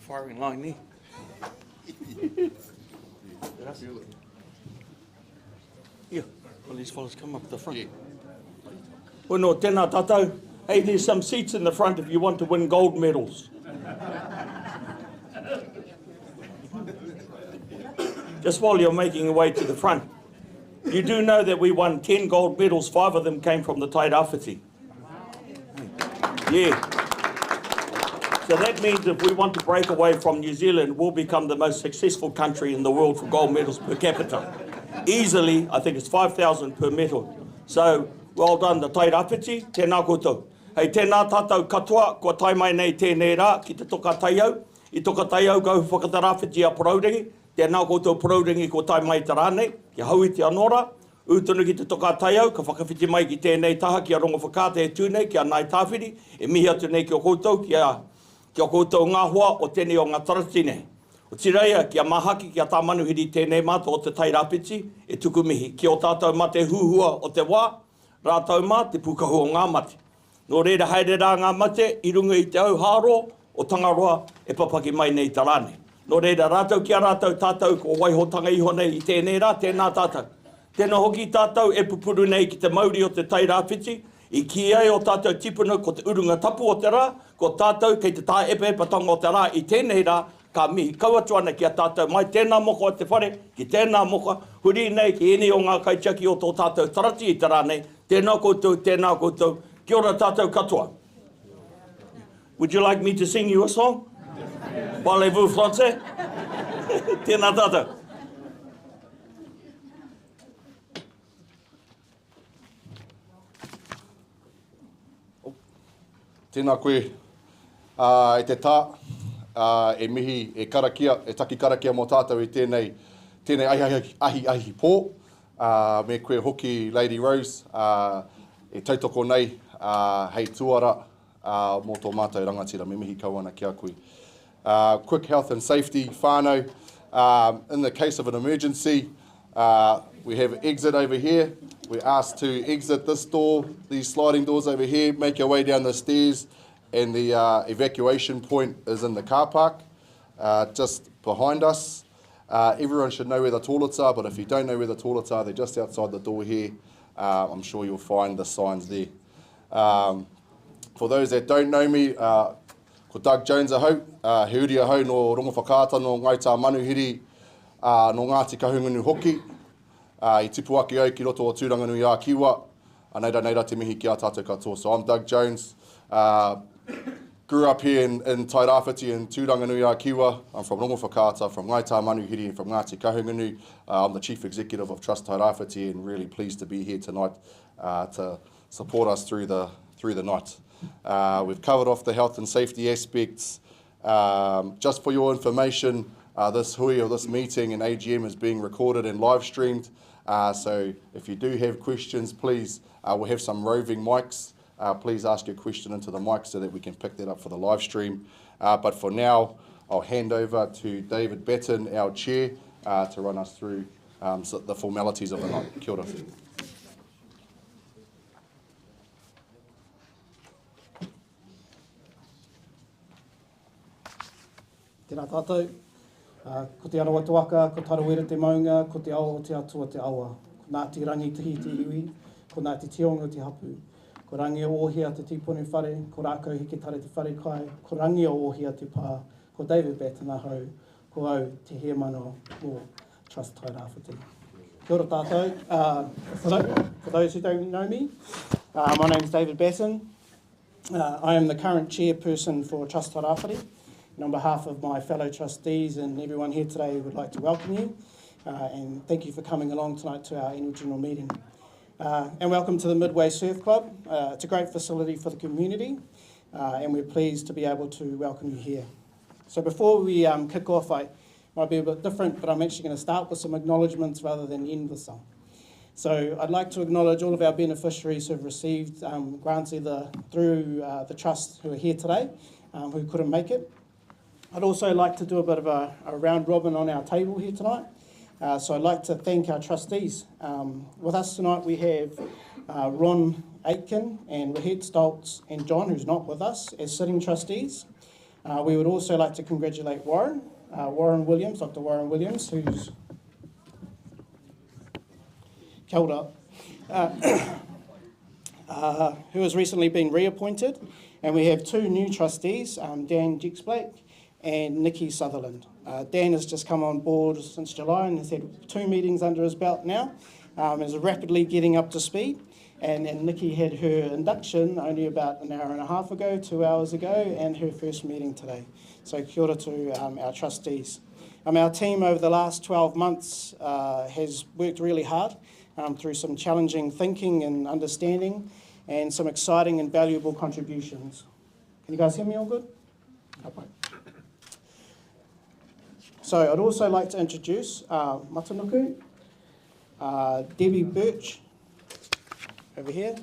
firing line there. Yeah, well, these fellas come up the front. Yeah. Well, no, tēnā tātou. Hey, there's some seats in the front if you want to win gold medals. Just while you're making your way to the front, you do know that we won 10 gold medals, 5 of them came from the Tairāwhiti. Yeah. So that means if we want to break away from New Zealand, we'll become the most successful country in the world for gold medals per capita. Easily, I think it's 5,000 per medal. So, well done, the Tairāwhiti, tēnā koutou. Hei, tēnā tātou katoa, kua tai mai nei tēnei rā, ki te toka taiau. I toka taiau gau whakatarāwhiti a Poraurengi, tēnā koutou Poraurengi ko tai mai te rānei, ki haui te anora. Ūtunu ki te toka taiau, ka whakawhiti mai ki tēnei taha, ki a rongo whakāte e tūnei, ki a nai tāwhiri, e mihi atu nei ki o koutou, ki a koutou ngāhua o tēnei o ngā taratine. O tireia, ki a mahaki, ki a tāmanuhiri tēnei mātua o te Tairāwhiti, e tuku mihi. Ki o tātou mate huhua o te wā, rātou mā te pukahu o ngā mate. Nō reira haere rā ngā mate, i runga i te au hāro, o tangaroa e papaki mai nei te rāne. Nō reira rātou ki a rātou tātou ko waihotanga iho nei i tēnei rā, tēnā tātou. Tēnā hoki tātou e pupuru nei ki te mauri o te Tairāwhiti, i ki ai o tātou tipuna ko te urunga tapu o te rā, ko tātou kei te tā epe patanga o te rā i tēnei rā, ka mihi kauatuana ki a tātou mai tēnā moka o te whare, ki tēnā moka, huri nei ki eni o ngā kaitiaki o tō tātou tarati i te rā nei, tēnā koutou, kia ora tātou katoa. Would you like me to sing you a song? Parlez-vous français? Tēnā tātou. Tēnā koe, e te tā, e mihi, e karakia, e taki karakia mō tātou i tēnei ahi pō, me koe hoki Lady Rose, e tautoko nei, hei tuara, mō tō mātou rangatira, me mihi kauana ki a koe. Quick health and safety, whānau, in the case of an emergency, we have an exit over here. We're asked to exit this door, these sliding doors over here, make your way down the stairs, and the evacuation point is in the car park, just behind us. Everyone should know where the toilets are, but if you don't know where the toilets are, they're just outside the door here. I'm sure you'll find the signs there. For those that don't know me, ko Doug Jones ahau, he uri ahau no rongo whakaata no ngai tā manuhiri, no Ngāti Kahungunu hoki. I tipu ake au ki roto o tūranganui a Kiwa, a neira te mihi ki a tātou katoa. So I'm Doug Jones, grew up here in Tairāwhiti in tūranganui a Kiwa. I'm from Rongo Whakaata, from Ngai Tā Manuhiri and from Ngāti Kahungunu. I'm the Chief Executive of Trust Tairāwhiti and really pleased to be here tonight to support us through the night. We've covered off the health and safety aspects. Just for your information, this hui or this meeting and AGM is being recorded and live streamed. So if you do have questions, please, we'll have some roving mics. Please ask your question into the mic so that we can pick that up for the live stream. But for now, I'll hand over to David Batten, our chair, to run us through the formalities of the night. Kia ora. Tēnā tātou, ko te arawa tuaka, ko Tarawera te maunga, ko te awa o te atua te awa. Ko Ngāti rangi tihi te iwi, ko Ngāti tionga te hapu. Ko rangi o ohia te tīpuni whare, ko rākau hiki tare te whare kai, ko rangi o ohia te pā, ko David Batten ahau, ko au te hea mano o Trust Tairāwhiti. Kia ora tātou. For those who don't know me, my name is David Batten. I am the current chairperson for Trust Tairāwhiti. And on behalf of my fellow trustees and everyone here today, we would like to welcome you and thank you for coming along tonight to our annual general meeting. And welcome to the Midway Surf Club. It's a great facility for the community and we're pleased to be able to welcome you here. So before we kick off, I might be a bit different, but I'm actually going to start with some acknowledgements rather than end with some. So I'd like to acknowledge all of our beneficiaries who have received grants either through the Trust who are here today, who couldn't make it. I'd also like to do a bit of a round robin on our table here tonight. So I'd like to thank our trustees. With us tonight we have Ron Aitken and Rahed Stoltz and John, who's not with us, as sitting trustees. We would also like to congratulate Warren Williams, Dr. Warren Williams, who's kia ora, who has recently been reappointed. And we have two new trustees, Dan Dixblake and Nikki Sutherland. Dan has just come on board since July and has had 2 meetings under his belt now, is rapidly getting up to speed. And Nikki had her induction only about an hour and a half ago, 2 hours ago, and her first meeting today. So kia ora to our trustees. Our team over the last 12 months has worked really hard through some challenging thinking and understanding and some exciting and valuable contributions. Can you guys hear me all good? Okay. So I'd also like to introduce Matanuku, Debbie Birch, over here.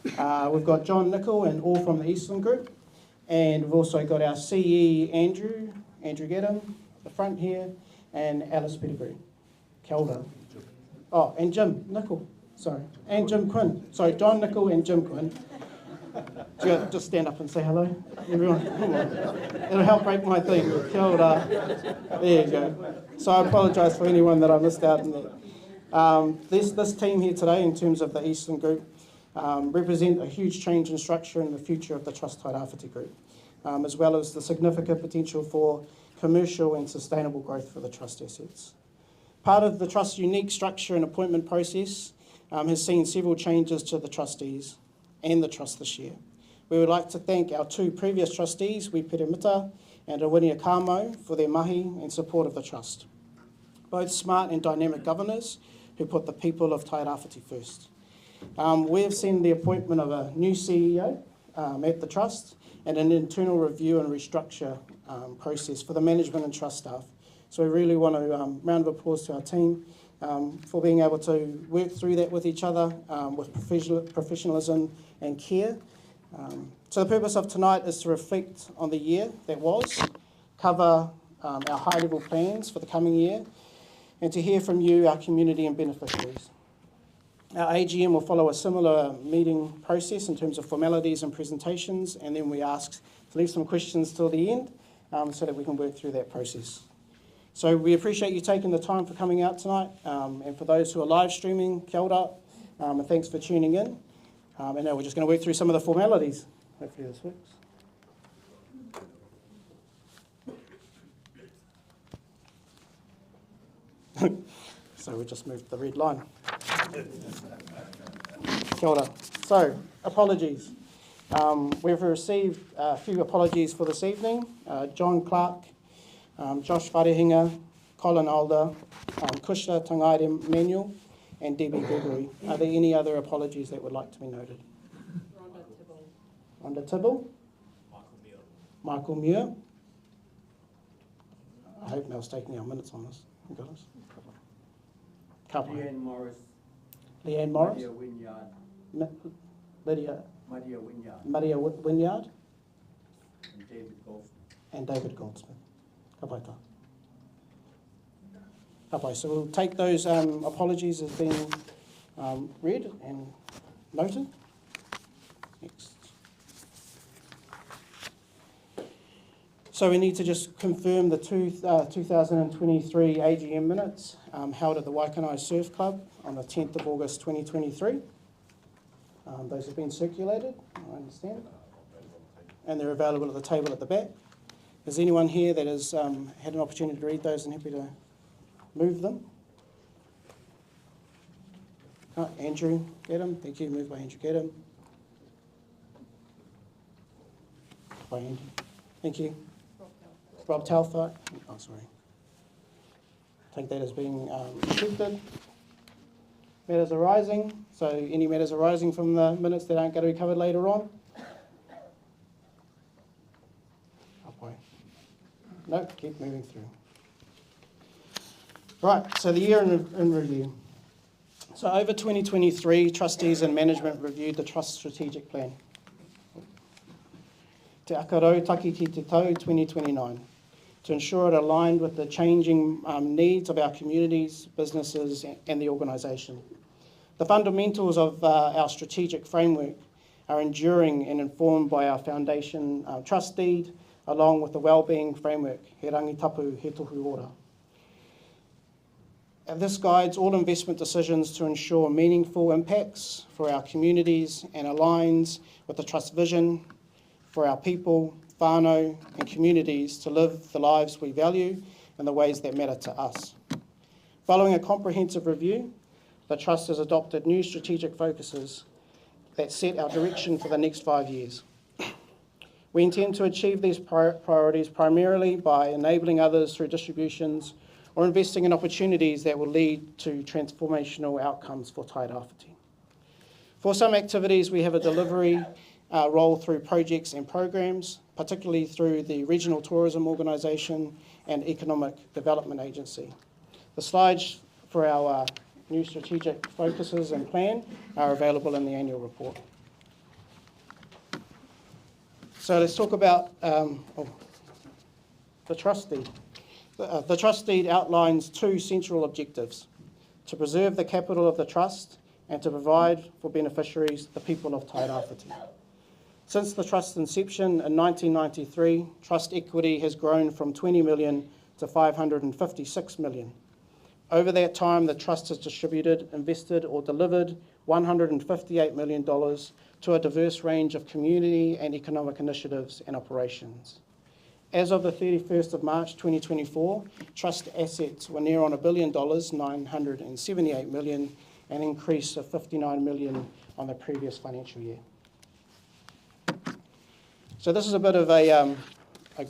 We've got John Nicol and all from the Eastland Group. And we've also got our CE Andrew Gaddam, at the front here, and Alice Pettigrew. Kia ora. Oh, and Jim Nicol, sorry. And Jim Quinn. Sorry, John Nicol and Jim Quinn. Just stand up and say hello, everyone. Come on. It'll help break my thing. Kia ora. There you go. So I apologise for anyone that I missed out in that. This team here today, in terms of the Eastland Group, represent a huge change in structure in the future of the Trust Tairāwhiti Group, as well as the significant potential for commercial and sustainable growth for the Trust assets. Part of the Trust's unique structure and appointment process has seen several changes to the trustees and the Trust this year. We would like to thank our 2 previous trustees, Wipere Mita and Awinia Kamo, for their mahi and support of the Trust. Both smart and dynamic governors who put the people of Tairāwhiti first. We have seen the appointment of a new CEO at the Trust and an internal review and restructure process for the management and Trust staff. So we really want a round of applause to our team for being able to work through that with each other with professionalism and care. So the purpose of tonight is to reflect on the year that was, cover our high-level plans for the coming year, and to hear from you, our community and beneficiaries. Our AGM will follow a similar meeting process in terms of formalities and presentations, and then we ask to leave some questions till the end so that we can work through that process. So we appreciate you taking the time for coming out tonight, and for those who are live streaming, kia ora, and thanks for tuning in. And now we're just going to work through some of the formalities. Hopefully this works. So we just moved the red line. Kia ora. So, apologies. We've received a few apologies for this evening. John Clark, Josh Wharehinga, Colin Alder, Kushla Tangaire Manuel, and Debbie Gregory. Are there any other apologies that would like to be noted? Rhonda Tibble. Michael Muir. I hope Mel's taking our minutes on this. You got us? Couple. Leanne Morris. Maria Wynyard. And David Goldsmith. Ka pai tā. Ka pai. So we'll take those apologies as being read and noted. Next. So we need to just confirm the 2023 AGM minutes held at the Waikanai Surf Club on the 10th of August 2023. Those have been circulated, I understand, and they're available at the table at the back. Is anyone here that has had an opportunity to read those and happy to move them? Andrew Gaddam, thank you, moved by Andrew Gaddam. By Andy, thank you. Rob Talthart, oh sorry. Take that as being accepted. Matters arising, so any matters arising from the minutes that aren't going to be covered later on? No, keep moving through. Right, so the year in review. So over 2023, trustees and management reviewed the Trust strategic plan. Te Akarau Taki Ki Te Tau 2029, to ensure it aligned with the changing needs of our communities, businesses and the organisation. The fundamentals of our strategic framework are enduring and informed by our foundation trust deed along with the wellbeing framework, he rangitapu he tohu ora. And this guides all investment decisions to ensure meaningful impacts for our communities and aligns with the Trust vision for our people, whānau and communities to live the lives we value in the ways that matter to us. Following a comprehensive review, the Trust has adopted new strategic focuses that set our direction for the next 5 years. We intend to achieve these priorities primarily by enabling others through distributions or investing in opportunities that will lead to transformational outcomes for Tairāwhiti. For some activities, we have a delivery role through projects and programs, particularly through the Regional Tourism Organisation and Economic Development Agency. The slides for our new strategic focuses and plan are available in the annual report. So let's talk about the trust deed. The trust deed outlines 2 central objectives: to preserve the capital of the trust and to provide for beneficiaries, the people of Tairāwhiti. Since the trust's inception in 1993, trust equity has grown from 20 million to 556 million. Over that time, the trust has distributed, invested or delivered $158 million to a diverse range of community and economic initiatives and operations. As of the 31st of March 2024, trust assets were near on $1 billion, 978 million, an increase of 59 million on the previous financial year. So this is a bit of a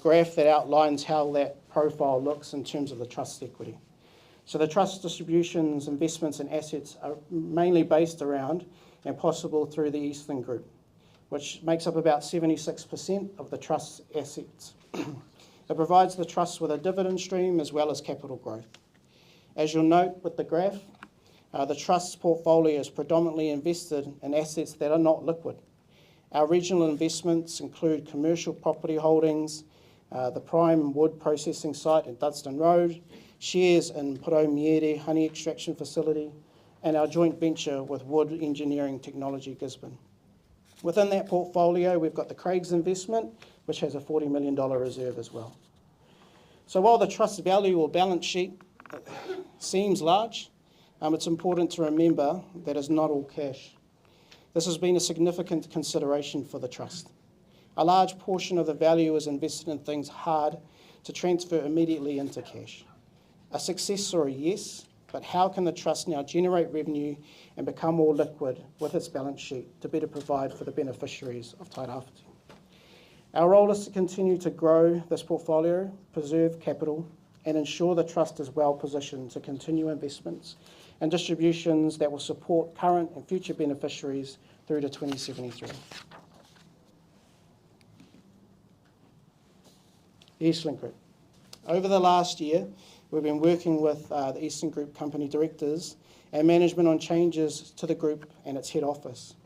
graph that outlines how that profile looks in terms of the trust equity. So the trust distributions, investments and assets are mainly based around and possible through the Eastland Group, which makes up about 76% of the trust's assets. It provides the trust with a dividend stream as well as capital growth. As you'll note with the graph, the trust's portfolio is predominantly invested in assets that are not liquid. Our regional investments include commercial property holdings, the prime wood processing site at Dudston Road, shares in Poromiere honey extraction facility, and our joint venture with Wood Engineering Technology Gisborne. Within that portfolio, we've got the Craig's investment, which has a $40 million reserve as well. So while the trust value or balance sheet seems large, it's important to remember that it's not all cash. This has been a significant consideration for the trust. A large portion of the value is invested in things hard to transfer immediately into cash. A success story, yes, but how can the trust now generate revenue and become more liquid with its balance sheet to better provide for the beneficiaries of Tairāwhiti? Our role is to continue to grow this portfolio, preserve capital, and ensure the trust is well positioned to continue investments and distributions that will support current and future beneficiaries through to 2073. The Eastland Group. Over the last year, we've been working with the Eastland Group company directors and management on changes to the group and its head office,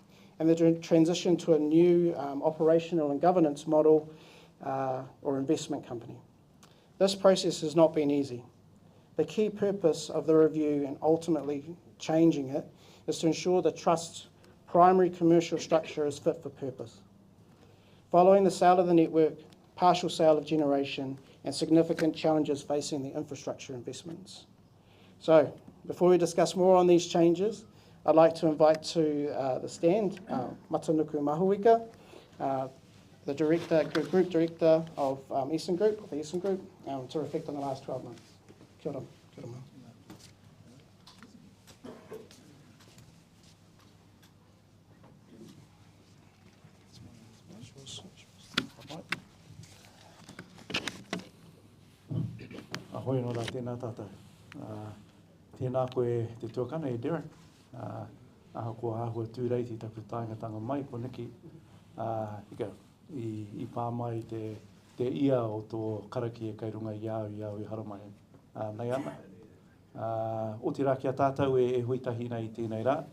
and the transition to a new operational and governance model or investment company. This process has not been easy. The key purpose of the review and ultimately changing it is to ensure the trust's primary commercial structure is fit for purpose. Following the sale of the network, partial sale of generation, and significant challenges facing the infrastructure investments. So, before we discuss more on these changes, I'd like to invite to the stand Matanuku Mahuika, the Group Director of Eastern Group, to reflect on the last 12 months. Kia ora. Kia ora. Ahoi no rā tēnā tātou. Tēnā koe te tuakana e Darren. Aha kua ahua tūreiti taku tāingatanga mai ko Niki. I pā mai te ia o tō karaki e kairunga iau i haramai. Nei ana. O te rā kia tātou e huitahi nei tēnei rā.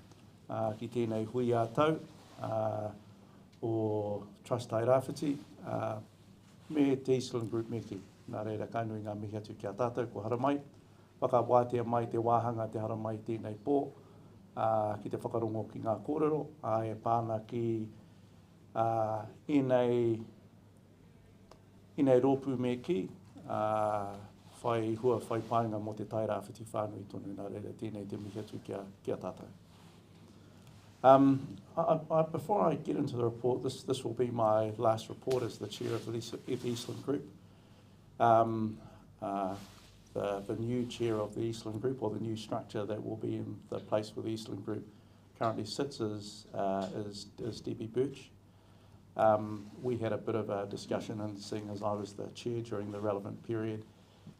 Ki tēnei hui ātau o Trust Tairāwhiti. Me te Eastland Group meki. Nā reira kainui ngā mihi atu kia tātou ko haramai. Whakawātea mai te wāhanga te haramai tēnei pō. Ki te whakarongo ki ngā kōrero. E pāna ki i nei I nei rōpū me ki, whai painga mo te Tairāwhiti whānui tonu nā reira tēnei te mihi atu kia tātou. Before I get into the report, this will be my last report as the chair of the Eastland Group. The new chair of the Eastland Group, or the new structure that will be in the place where the Eastland Group currently sits, is Debbie Birch. We had a bit of a discussion, and seeing as I was the chair during the relevant period,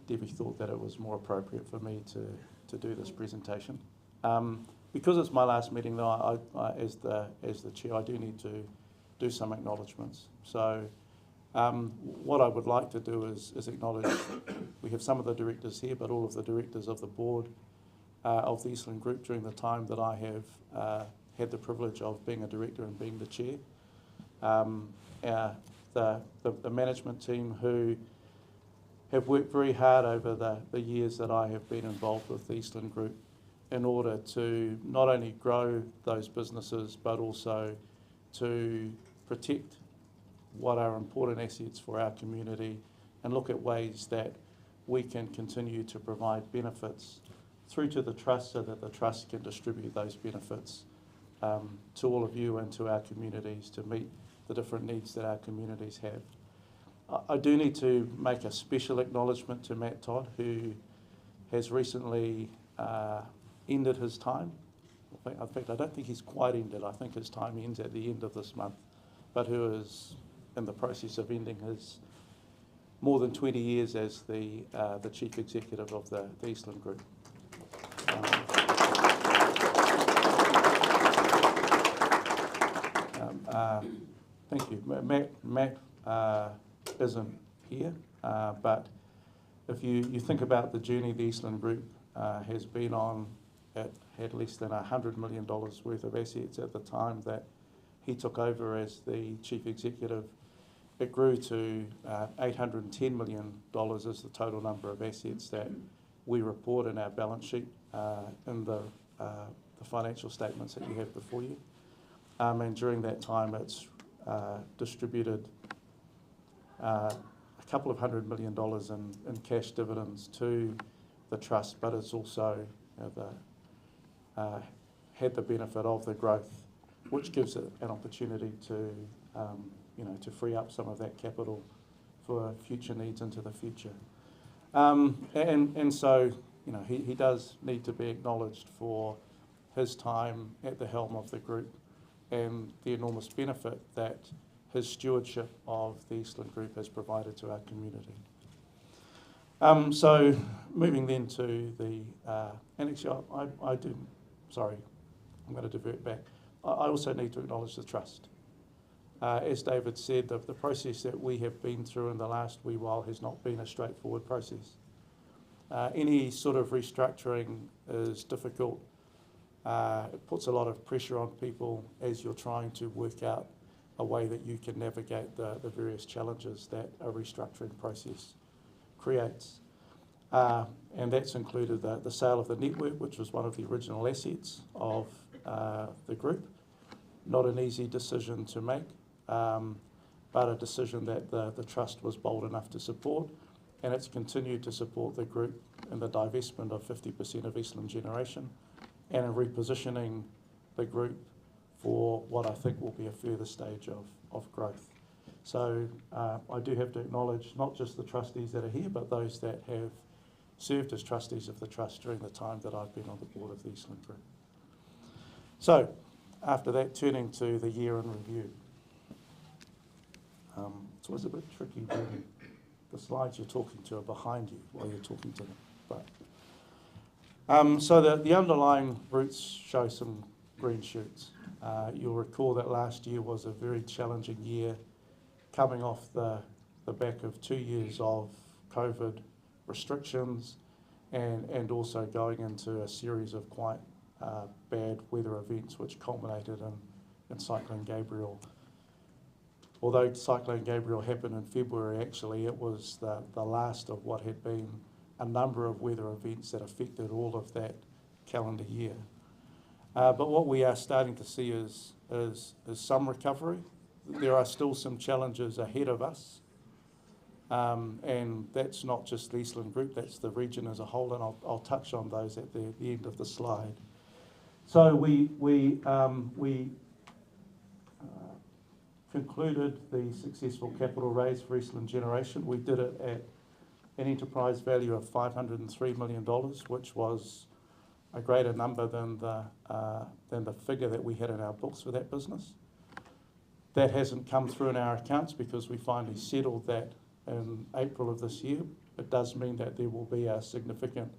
Debbie thought that it was more appropriate for me to do this presentation. Because it's my last meeting, though, as the chair, I do need to do some acknowledgements. So what I would like to do is acknowledge we have some of the directors here, but all of the directors of the board of the Eastland Group during the time that I have had the privilege of being a director and being the chair. The management team who have worked very hard over the years that I have been involved with the Eastland Group in order to not only grow those businesses but also to protect what are important assets for our community and look at ways that we can continue to provide benefits through to the trust so that the trust can distribute those benefits to all of you and to our communities to meet the different needs that our communities have. I do need to make a special acknowledgement to Matt Todd, who has recently ended his time. In fact, I don't think he's quite ended. I think his time ends at the end of this month, but who is in the process of ending his more than 20 years as the chief executive of the Eastland Group. Thank you. Matt isn't here, but if you think about the journey the Eastland Group has been on, it had less than $100 million worth of assets at the time that he took over as the chief executive. It grew to $810 million as the total number of assets that we report in our balance sheet in the financial statements that you have before you. And during that time, it's distributed a couple of $100 million in cash dividends to the trust, but it's also had the benefit of the growth, which gives it an opportunity to free up some of that capital for future needs into the future. And so, he does need to be acknowledged for his time at the helm of the group and the enormous benefit that his stewardship of the Eastland Group has provided to our community. So moving then to the, and actually I'm going to divert back. I also need to acknowledge the trust. As David said, the process that we have been through in the last wee while has not been a straightforward process. Any sort of restructuring is difficult. It puts a lot of pressure on people as you're trying to work out a way that you can navigate the various challenges that a restructuring process creates. And that's included the sale of the network, which was one of the original assets of the group. Not an easy decision to make, but a decision that the trust was bold enough to support, and it's continued to support the group in the divestment of 50% of Eastland Generation and in repositioning the group for what I think will be a further stage of growth. So I do have to acknowledge not just the trustees that are here, but those that have served as trustees of the trust during the time that I've been on the board of the Eastland Group. So after that, turning to the year in review. It's always a bit tricky when the slides you're talking to are behind you while you're talking to them. But so the underlying roots show some green shoots. You'll recall that last year was a very challenging year, coming off the back of 2 years of COVID restrictions and also going into a series of quite bad weather events which culminated in Cyclone Gabriel. Although Cyclone Gabriel happened in February, actually it was the last of what had been a number of weather events that affected all of that calendar year. But what we are starting to see is some recovery. There are still some challenges ahead of us, And that's not just the Eastland Group, that's the region as a whole, and I'll touch on those at the end of the slide. So we concluded the successful capital raise for Eastland Generation. We did it at an enterprise value of $503 million, which was a greater number than the figure that we had in our books for that business. That hasn't come through in our accounts because we finally settled that in April of this year. It does mean that there will be a significant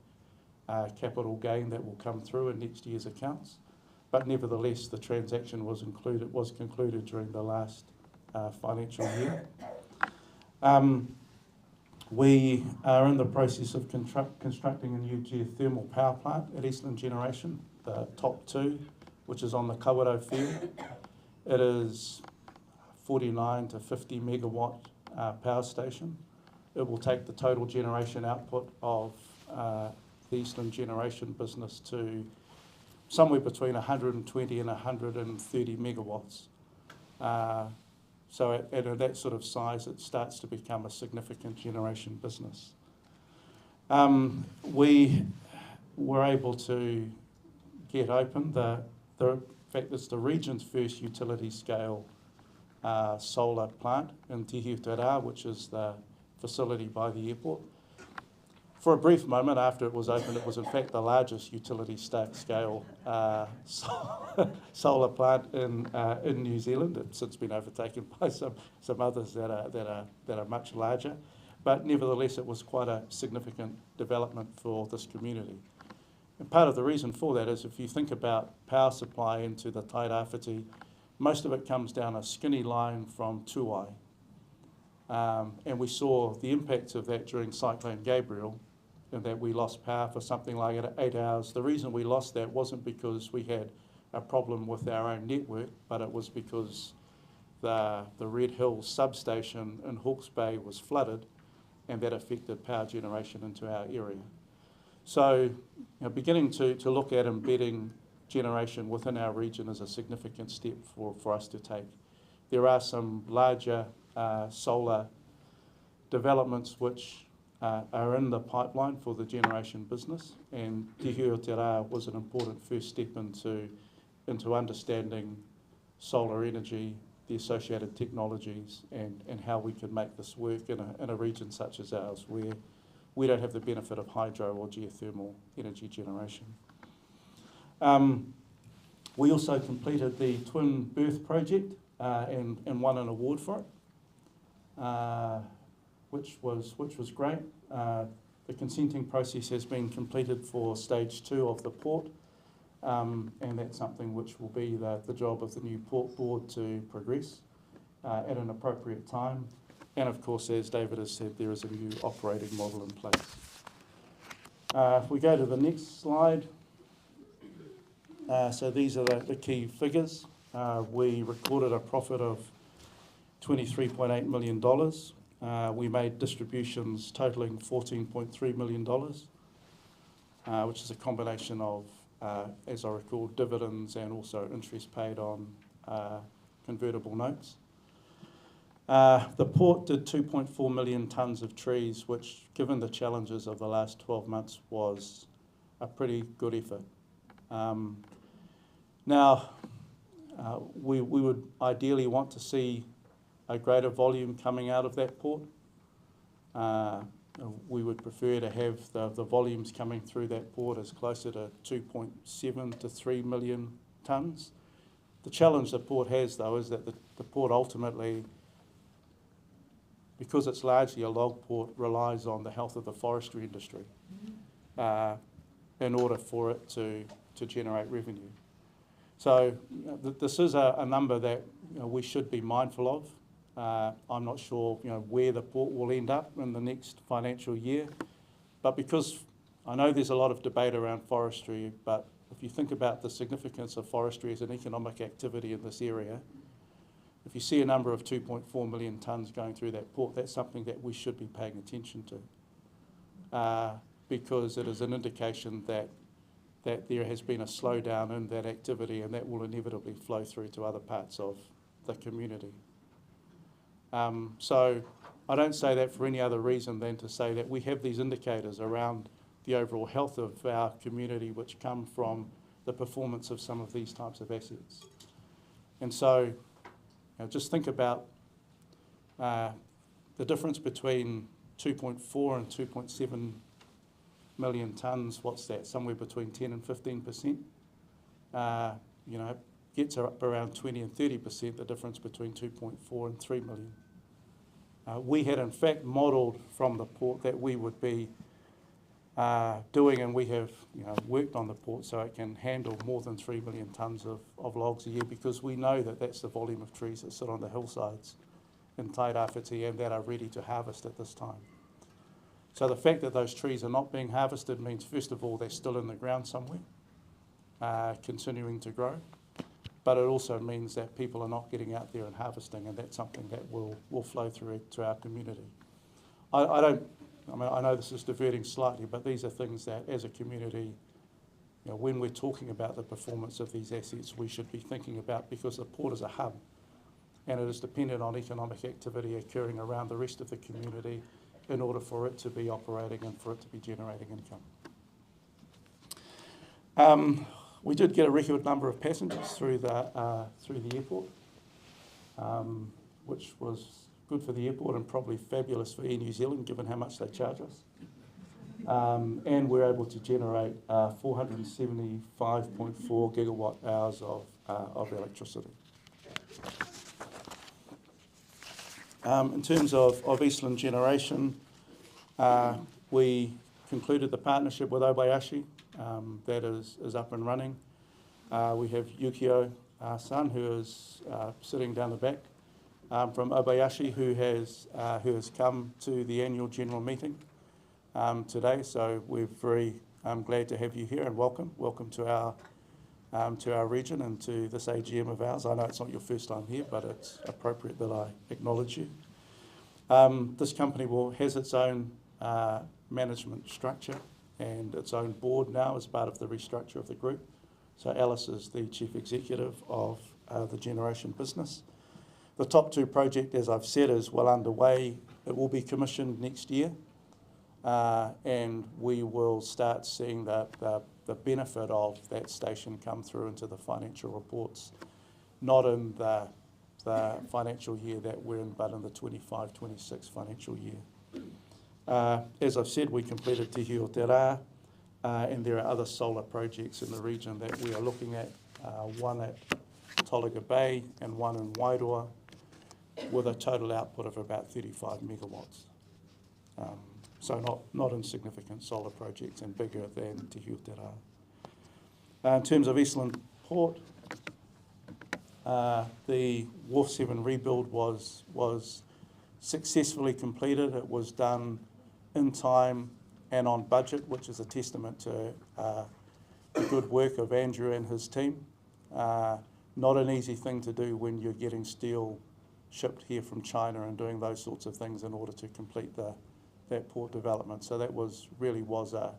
capital gain that will come through in next year's accounts. But nevertheless, the transaction was concluded during the last financial year. We are in the process of constructing a new geothermal power plant at Eastland Generation, the top two, which is on the Kawerau field. It is 49 to 50 megawatt power station. It will take the total generation output of the Eastland Generation business to somewhere between 120 and 130 megawatts. So at that sort of size, it starts to become a significant generation business. We were able to get open in fact, it's the region's first utility scale solar plant in Tairāwhiti, which is the facility by the airport. For a brief moment after it was opened, it was in fact the largest utility scale solar plant in New Zealand. It's since been overtaken by some others that are much larger. But nevertheless, it was quite a significant development for this community. And part of the reason for that is if you think about power supply into the Tairāwhiti, most of it comes down a skinny line from Tuai. And we saw the impacts of that during Cyclone Gabriel, and that we lost power for something like 8 hours. The reason we lost that wasn't because we had a problem with our own network, but it was because the Red Hills substation in Hawke's Bay was flooded, and that affected power generation into our area. So beginning to look at embedding generation within our region is a significant step for us to take. There are some larger solar developments which are in the pipeline for the generation business, and Te Huotara was an important first step into understanding solar energy, the associated technologies, and how we can make this work in a region such as ours, where we don't have the benefit of hydro or geothermal energy generation. We also completed the Twin Berth project and won an award for it. Which was great. The consenting process has been completed for stage 2 of the port, and that's something which will be the job of the new port board to progress at an appropriate time. And of course, as David has said, there is a new operating model in place. If we go to the next slide, so these are the key figures. We recorded a profit of $23.8 million. We made distributions totaling $14.3 million, which is a combination of, as I recall, dividends and also interest paid on convertible notes. The port did 2.4 million tonnes of trees, which, given the challenges of the last 12 months, was a pretty good effort. Now, we would ideally want to see a greater volume coming out of that port. We would prefer to have the volumes coming through that port as closer to 2.7 to 3 million tonnes. The challenge the port has, though, is that the port ultimately, because it's largely a log port, relies on the health of the forestry industry in order for it to generate revenue. So this is a number that we should be mindful of. I'm not sure where the port will end up in the next financial year, but because I know there's a lot of debate around forestry, but if you think about the significance of forestry as an economic activity in this area, if you see a number of 2.4 million tonnes going through that port, that's something that we should be paying attention to, because it is an indication that there has been a slowdown in that activity, and that will inevitably flow through to other parts of the community. So I don't say that for any other reason than to say that we have these indicators around the overall health of our community which come from the performance of some of these types of assets. And so just think about the difference between 2.4 and 2.7 million tonnes. What's that? Somewhere between 10 and 15%. Gets up around 20 and 30%, the difference between 2.4 and 3 million. We had in fact modelled from the port that we would be doing, and we have worked on the port so it can handle more than 3 million tonnes of logs a year, because we know that that's the volume of trees that sit on the hillsides in Tairāwhiti and that are ready to harvest at this time. So the fact that those trees are not being harvested means, first of all, they're still in the ground somewhere, continuing to grow. But it also means that people are not getting out there and harvesting, and that's something that will flow through to our community. I know this is diverting slightly, but these are things that as a community, when we're talking about the performance of these assets, we should be thinking about, because the port is a hub and it is dependent on economic activity occurring around the rest of the community in order for it to be operating and for it to be generating income. We did get a record number of passengers through the airport, which was good for the airport and probably fabulous for Air New Zealand, given how much they charge us. And we're able to generate 475.4 gigawatt hours of electricity. In terms of Eastland Generation, we concluded the partnership with Obayashi. That is up and running. We have Yukio-san, who is sitting down the back, from Obayashi, who has come to the annual general meeting today. So we're very glad to have you here, and welcome to our region and to this AGM of ours. I know it's not your first time here, but it's appropriate that I acknowledge you. This company has its own management structure and its own board now as part of the restructure of the group. So Alice is the chief executive of the generation business. The top two project, as I've said, is well underway. It will be commissioned next year, and we will start seeing the benefit of that station come through into the financial reports, not in the financial year that we're in, but in the 25-26 financial year. As I've said, we completed Te Hio Te Rā, and there are other solar projects in the region that we are looking at, one at Tolaga Bay and one in Wairoa, with a total output of about 35 megawatts. So not insignificant solar projects, and bigger than Te Hio Te Rā. In terms of Eastland Port, the Wharf 7 rebuild was successfully completed. It was done in time and on budget, which is a testament to the good work of Andrew and his team. Not an easy thing to do when you're getting steel shipped here from China and doing those sorts of things in order to complete that port development. So that really was a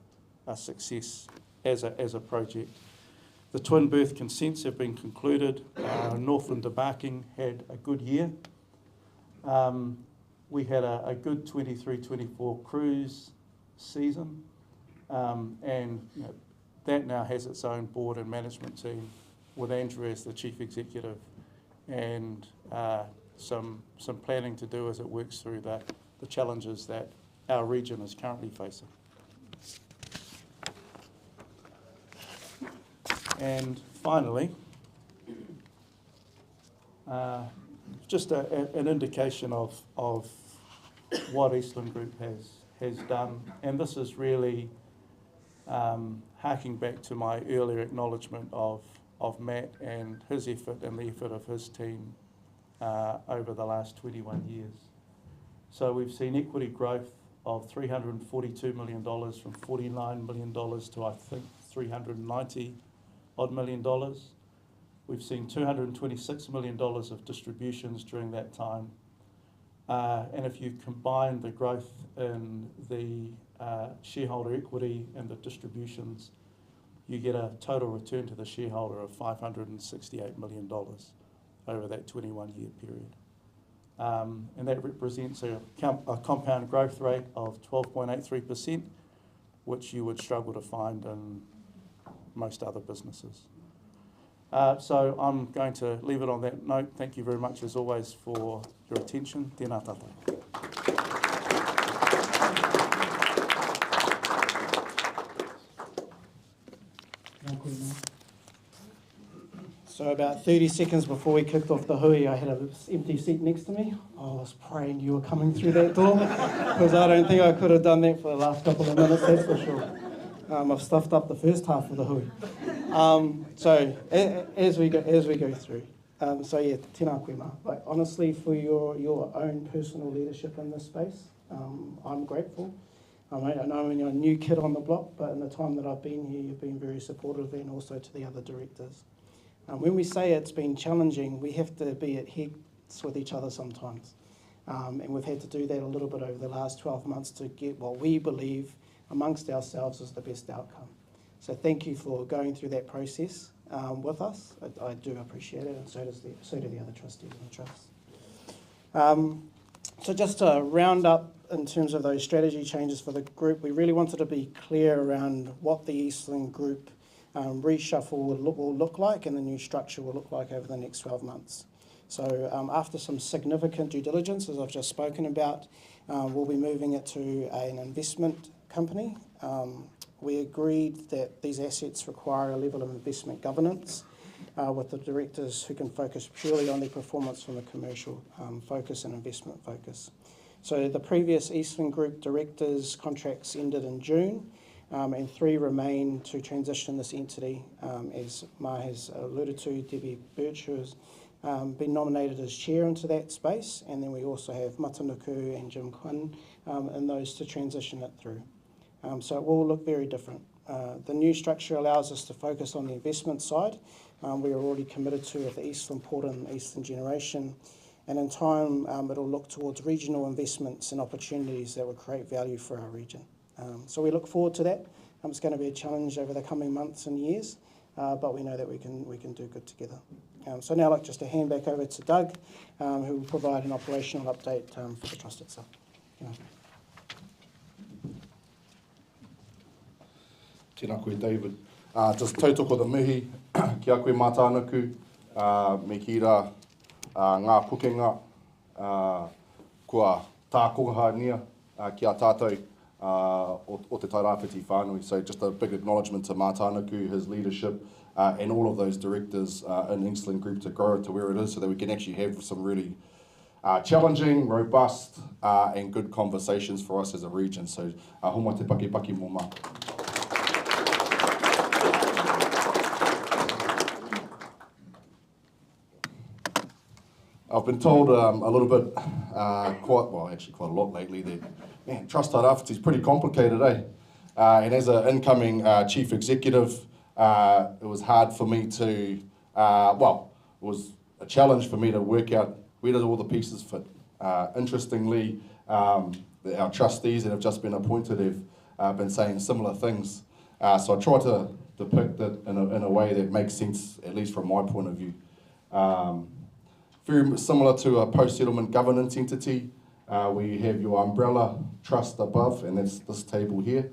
success as a project. The twin berth consents have been concluded. Northland debarking had a good year. We had a good 23-24 cruise season, and that now has its own board and management team with Andrew as the chief executive, and some planning to do as it works through the challenges that our region is currently facing. And finally, just an indication of what Eastland Group has done, and this is really harking back to my earlier acknowledgement of Matt and his effort and the effort of his team over the last 21 years. So we've seen equity growth of $342 million from $49 million to, I think, $390 odd million. We've seen $226 million of distributions during that time. And if you combine the growth in the shareholder equity and the distributions, you get a total return to the shareholder of $568 million over that 21-year period. and that represents a compound growth rate of 12.83%, which you would struggle to find in most other businesses. So I'm going to leave it on that note. Thank you very much, as always, for your attention. Tēnā tātou. So about 30 seconds before we kicked off the hui, I had an empty seat next to me. I was praying you were coming through that door, because I don't think I could have done that for the last couple of minutes, that's for sure. I've stuffed up the first half of the hui. So as we go through, so yeah, tēnā koe mā. Like, honestly, for your own personal leadership in this space, I'm grateful. I know you're a new kid on the block, but in the time that I've been here, you've been very supportive, and also to the other directors. When we say it's been challenging, we have to be at heads with each other sometimes. And we've had to do that a little bit over the last 12 months to get what we believe amongst ourselves is the best outcome. So thank you for going through that process with us. I do appreciate it, and so do the other trustees and the trust. So just to round up in terms of those strategy changes for the group, we really wanted to be clear around what the Eastland Group reshuffle will look like, and the new structure will look like over the next 12 months. So after some significant due diligence, as I've just spoken about, we'll be moving it to an investment company. We agreed that these assets require a level of investment governance with the directors who can focus purely on their performance from a commercial focus and investment focus. So the previous Eastland Group directors' contracts ended in June, and 3 remain to transition this entity, as Ma has alluded to. Debbie Birch, who has been nominated as chair into that space, and then we also have Matanuku and Jim Quinn in those to transition it through. So it will look very different. The new structure allows us to focus on the investment side. We are already committed to with the Eastland Port and Eastland Generation, and in time it'll look towards regional investments and opportunities that will create value for our region. So we look forward to that. It's going to be a challenge over the coming months and years, but we know that we can do good together. So now I'd like just to hand back over to Doug, who will provide an operational update for the trust itself. Tēnā koe, David. Just tautoko the mihi, kia koe mātānaku, me ki rā ngā pukenga, kua tākonga nia ki a tātou o te Tairāwhiti whānui. So just a big acknowledgement to Mātānaku, his leadership, and all of those directors in Eastland Group to grow it to where it is, so that we can actually have some really challenging, robust, and good conversations for us as a region. So homa te paki mō mā. I've been told a little bit, quite a lot lately, that, man, Trust Tairāwhiti is pretty complicated, eh? And as an incoming chief executive, it was hard for me to, it was a challenge for me to work out where did all the pieces fit. Interestingly, our trustees that have just been appointed have been saying similar things. So I try to depict it in a way that makes sense, at least from my point of view. Very similar to a post-settlement governance entity, we have your umbrella trust above, and that's this table here.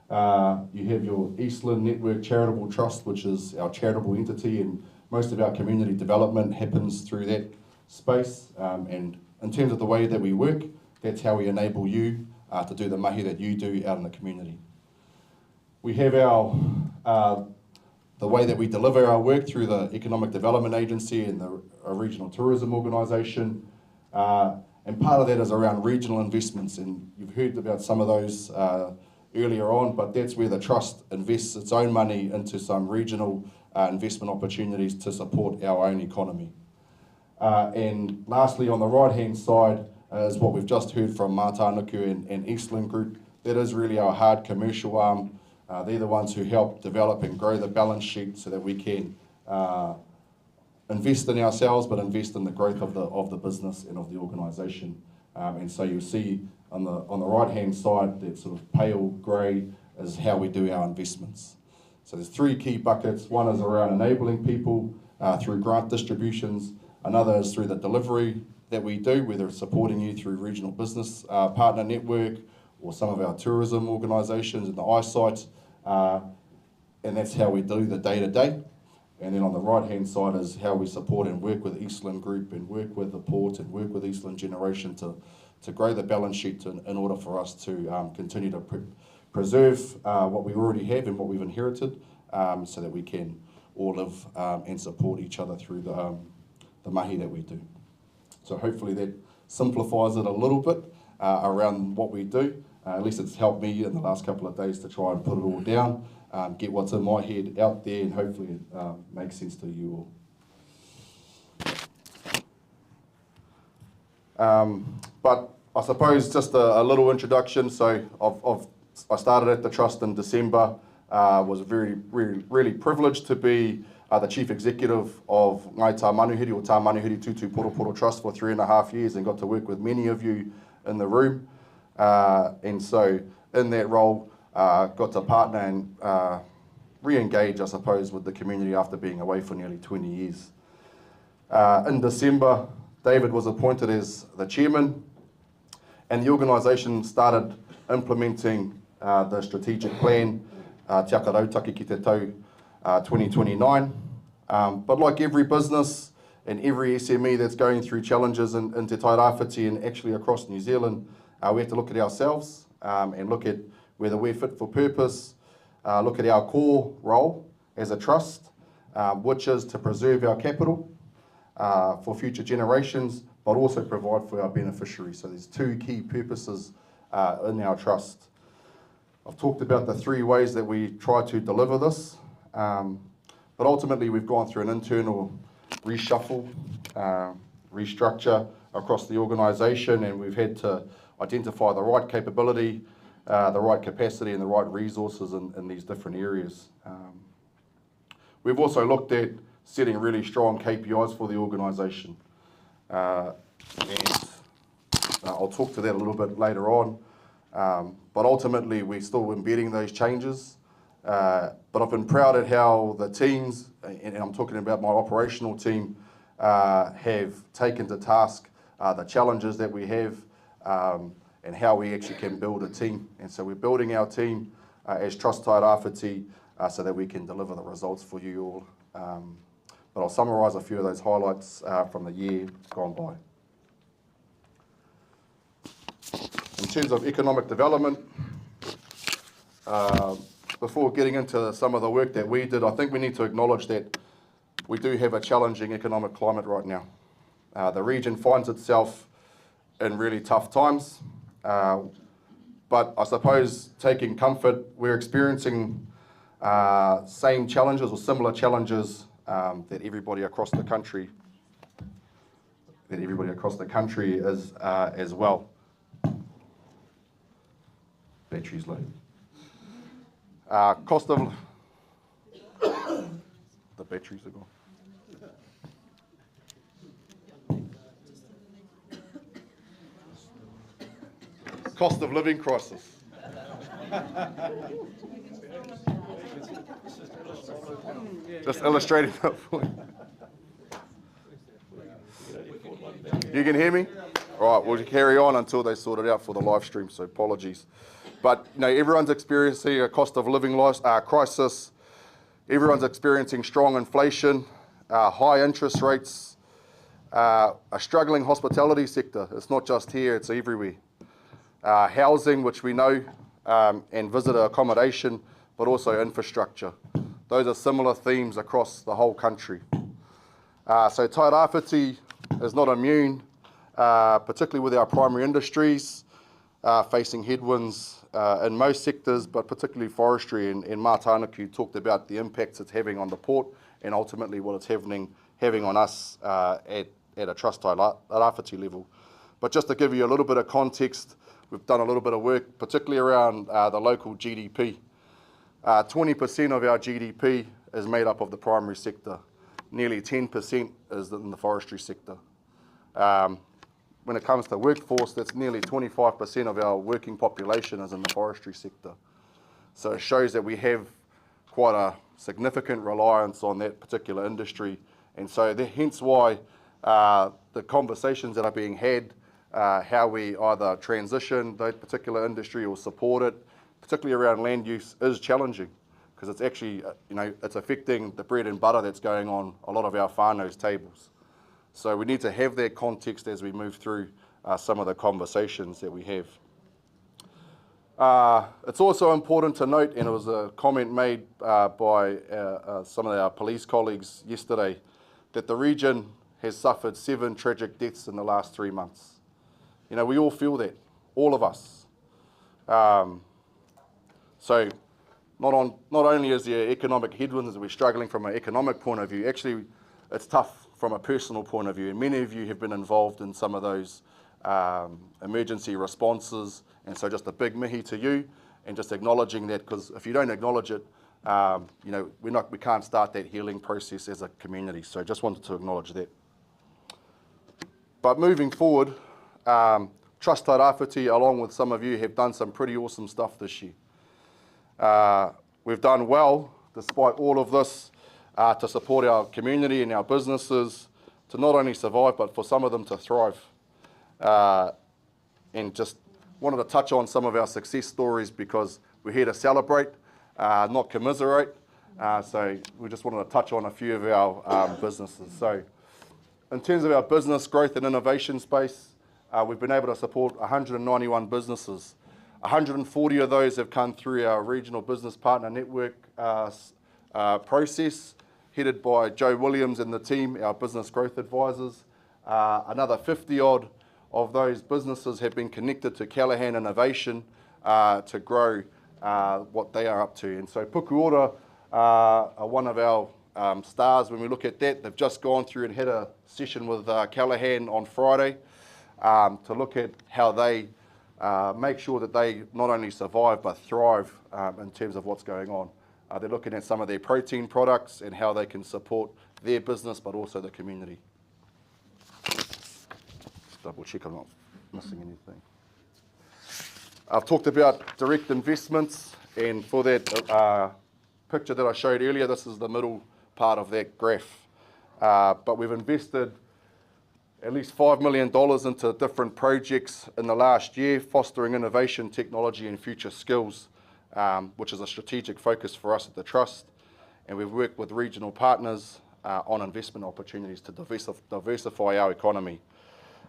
You have your Eastland Network Charitable Trust, which is our charitable entity, and most of our community development happens through that space. And in terms of the way that we work, that's how we enable you to do the mahi that you do out in the community. We have our the way that we deliver our work through the Economic Development Agency and the Regional Tourism Organisation. And part of that is around regional investments, and you've heard about some of those earlier on, but that's where the trust invests its own money into some regional investment opportunities to support our own economy. And lastly, on the right-hand side is what we've just heard from Mātānaku and Eastland Group. That is really our hard commercial arm. They're the ones who help develop and grow the balance sheet so that we can invest in ourselves, but invest in the growth of the business and of the organisation. And so you'll see on the right-hand side, that sort of pale grey is how we do our investments. So there's 3 key buckets. One is around enabling people through grant distributions. Another is through the delivery that we do, whether it's supporting you through regional business partner network or some of our tourism organisations and the eyesight, and that's how we do the day-to-day. And then on the right-hand side is how we support and work with Eastland Group and work with the port and work with Eastland Generation to grow the balance sheet in order for us to continue to preserve what we already have and what we've inherited, so that we can all live and support each other through the mahi that we do. So hopefully that simplifies it a little bit around what we do. At least it's helped me in the last couple of days to try and put it all down, get what's in my head out there, and hopefully it makes sense to you all. But I suppose just a little introduction. So I started at the Trust in December, was really privileged to be the Chief Executive of Ngai Tā Manuhiri, or Tā Manuhiri Tutu Poroporo Trust, for 3.5 years, and got to work with many of you in the room. And so in that role, got to partner and re-engage, I suppose, with the community after being away for nearly 20 years. In December, David was appointed as the chairman, and the organisation started implementing the strategic plan, Te Aka Rautaki ki te tau 2029. But like every business and every SME that's going through challenges in Te Tairāwhiti and actually across New Zealand, we have to look at ourselves and look at whether we're fit for purpose, look at our core role as a trust, which is to preserve our capital for future generations, but also provide for our beneficiaries. So there's two key purposes in our trust. I've talked about the 3 ways that we try to deliver this, but ultimately we've gone through an internal reshuffle, restructure across the organisation, and we've had to identify the right capability, the right capacity and the right resources in these different areas. We've also looked at setting really strong KPIs for the organisation, and I'll talk to that a little bit later on, but ultimately we're still embedding those changes, but I've been proud at how the teams, and I'm talking about my operational team, have taken to task the challenges that we have, and how we actually can build a team. And so we're building our team as Trust Tairāwhiti so that we can deliver the results for you all. But I'll summarise a few of those highlights from the year gone by. In terms of economic development, before getting into some of the work that we did, I think we need to acknowledge that we do have a challenging economic climate right now. The region finds itself in really tough times, but I suppose taking comfort, we're experiencing same challenges or similar challenges that everybody across the country is as well. Battery's low. Cost of the batteries are gone. Cost of living crisis. Just illustrating that point. You can hear me? All right, we'll carry on until they sort it out for the live stream, so apologies. But everyone's experiencing a cost of living crisis. Everyone's experiencing strong inflation, high interest rates, a struggling hospitality sector. It's not just here, it's everywhere. Housing, which we know, and visitor accommodation, but also infrastructure. Those are similar themes across the whole country. So Tairāwhiti is not immune, particularly with our primary industries, facing headwinds in most sectors, but particularly forestry, and Mātānuku talked about the impacts it's having on the port and ultimately what it's having on us at a Trust Tairāwhiti level. But just to give you a little bit of context, we've done a little bit of work, particularly around the local GDP. 20% of our GDP is made up of the primary sector. Nearly 10% is in the forestry sector. When it comes to workforce, that's nearly 25% of our working population is in the forestry sector. So it shows that we have quite a significant reliance on that particular industry. And so hence why the conversations that are being had, how we either transition that particular industry or support it, particularly around land use, is challenging because it's actually, it's affecting the bread and butter that's going on a lot of our whānau's tables. So we need to have that context as we move through some of the conversations that we have. It's also important to note, and it was a comment made by some of our police colleagues yesterday, that the region has suffered 7 tragic deaths in the last 3 months. We all feel that, all of us. So not only is there economic headwinds that we're struggling from an economic point of view, actually it's tough from a personal point of view, and many of you have been involved in some of those emergency responses, and so just a big mihi to you, and just acknowledging that, because if you don't acknowledge it, we can't start that healing process as a community. So just wanted to acknowledge that. But moving forward, Trust Tairāwhiti, along with some of you, have done some pretty awesome stuff this year. We've done well, despite all of this, to support our community and our businesses to not only survive, but for some of them to thrive. And just wanted to touch on some of our success stories because we're here to celebrate, not commiserate. So we just wanted to touch on a few of our businesses. So in terms of our business growth and innovation space, we've been able to support 191 businesses. 140 of those have come through our regional business partner network process, headed by Joe Williams and the team, our business growth advisors. Another 50 odd of those businesses have been connected to Callaghan Innovation to grow what they are up to. And so Pukuora are one of our stars when we look at that. They've just gone through and had a session with Callaghan on Friday to look at how they make sure that they not only survive but thrive in terms of what's going on. They're looking at some of their protein products and how they can support their business but also the community. Just double check I'm not missing anything. I've talked about direct investments, and for that picture that I showed earlier, this is the middle part of that graph. But we've invested at least $5 million into different projects in the last year, fostering innovation, technology and future skills, which is a strategic focus for us at the Trust. And we've worked with regional partners on investment opportunities to diversify our economy.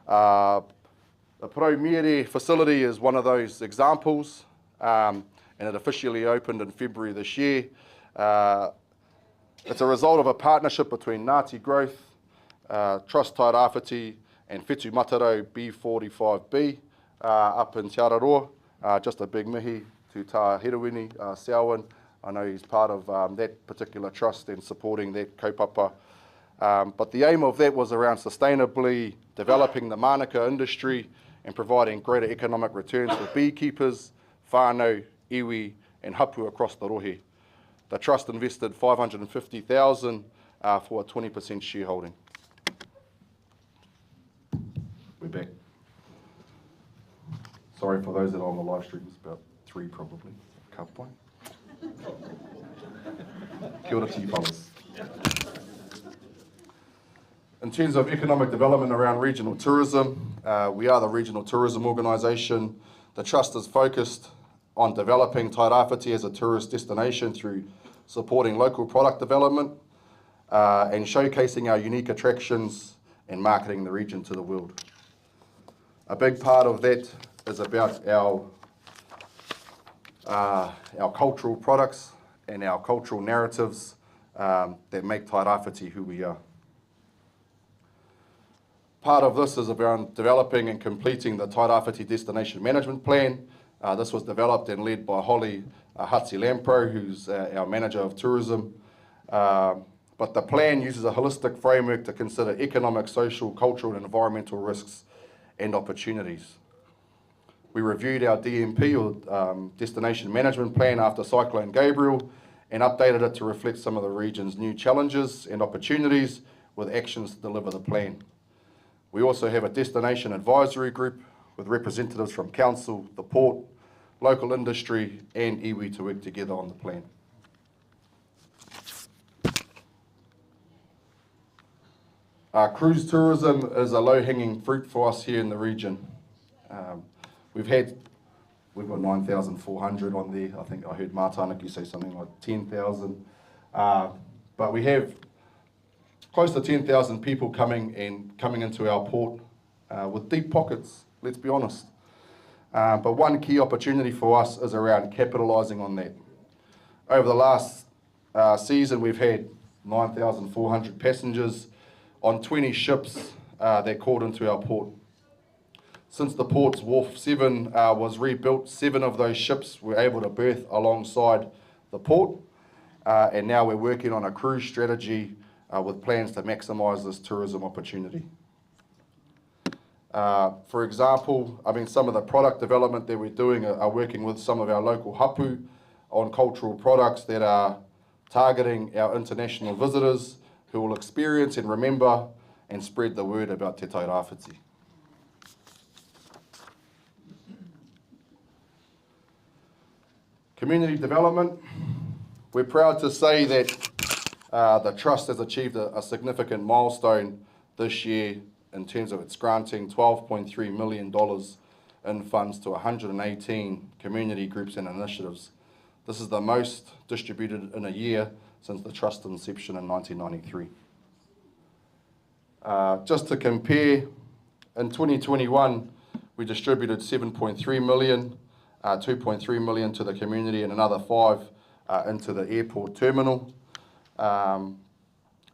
The Pro Mere facility is one of those examples, and it officially opened in February this year. It's a result of a partnership between Ngāti Growth, Trust Tairāwhiti and Whetū Mataro B45B up in Tairāwhiti. Just a big mihi to Tairāwhiti, Selwyn. I know he's part of that particular trust and supporting that kaupapa. But the aim of that was around sustainably developing the mānuka industry and providing greater economic returns for beekeepers, whānau, iwi and hapu across the rohe. The Trust invested $550,000 for a 20% shareholding. We're back. Sorry for those that are on the live stream, it's about 3 probably. Ka pai. Kia ora to you fellas. In terms of economic development around regional tourism, we are the regional tourism organisation. The Trust is focused on developing Tairāwhiti as a tourist destination through supporting local product development and showcasing our unique attractions and marketing the region to the world. A big part of that is about our cultural products and our cultural narratives that make Tairāwhiti who we are. Part of this is around developing and completing the Tairāwhiti Destination Management Plan. This was developed and led by Holly Hatzi-Lampro, who's our Manager of Tourism. But the plan uses a holistic framework to consider economic, social, cultural and environmental risks and opportunities. We reviewed our DMP, or Destination Management Plan, after Cyclone Gabriel and updated it to reflect some of the region's new challenges and opportunities with actions to deliver the plan. We also have a destination advisory group with representatives from council, the port, local industry and iwi to work together on the plan. Cruise tourism is a low-hanging fruit for us here in the region. We've got 9,400 on there. I think I heard Mātānaki say something like 10,000. But we have close to 10,000 people coming into our port with deep pockets, let's be honest. But one key opportunity for us is around capitalising on that. Over the last season, we've had 9,400 passengers on 20 ships that called into our port. Since the port's Wharf 7 was rebuilt, 7 of those ships were able to berth alongside the port, and now we're working on a cruise strategy with plans to maximise this tourism opportunity. For example, some of the product development that we're doing are working with some of our local hapu on cultural products that are targeting our international visitors who will experience and remember and spread the word about Te Tairāwhiti. Community development. We're proud to say that the Trust has achieved a significant milestone this year in terms of its granting $12.3 million in funds to 118 community groups and initiatives. This is the most distributed in a year since the Trust's inception in 1993. Just to compare, in 2021, we distributed 7.3 million, 2.3 million to the community and another 5 into the airport terminal. In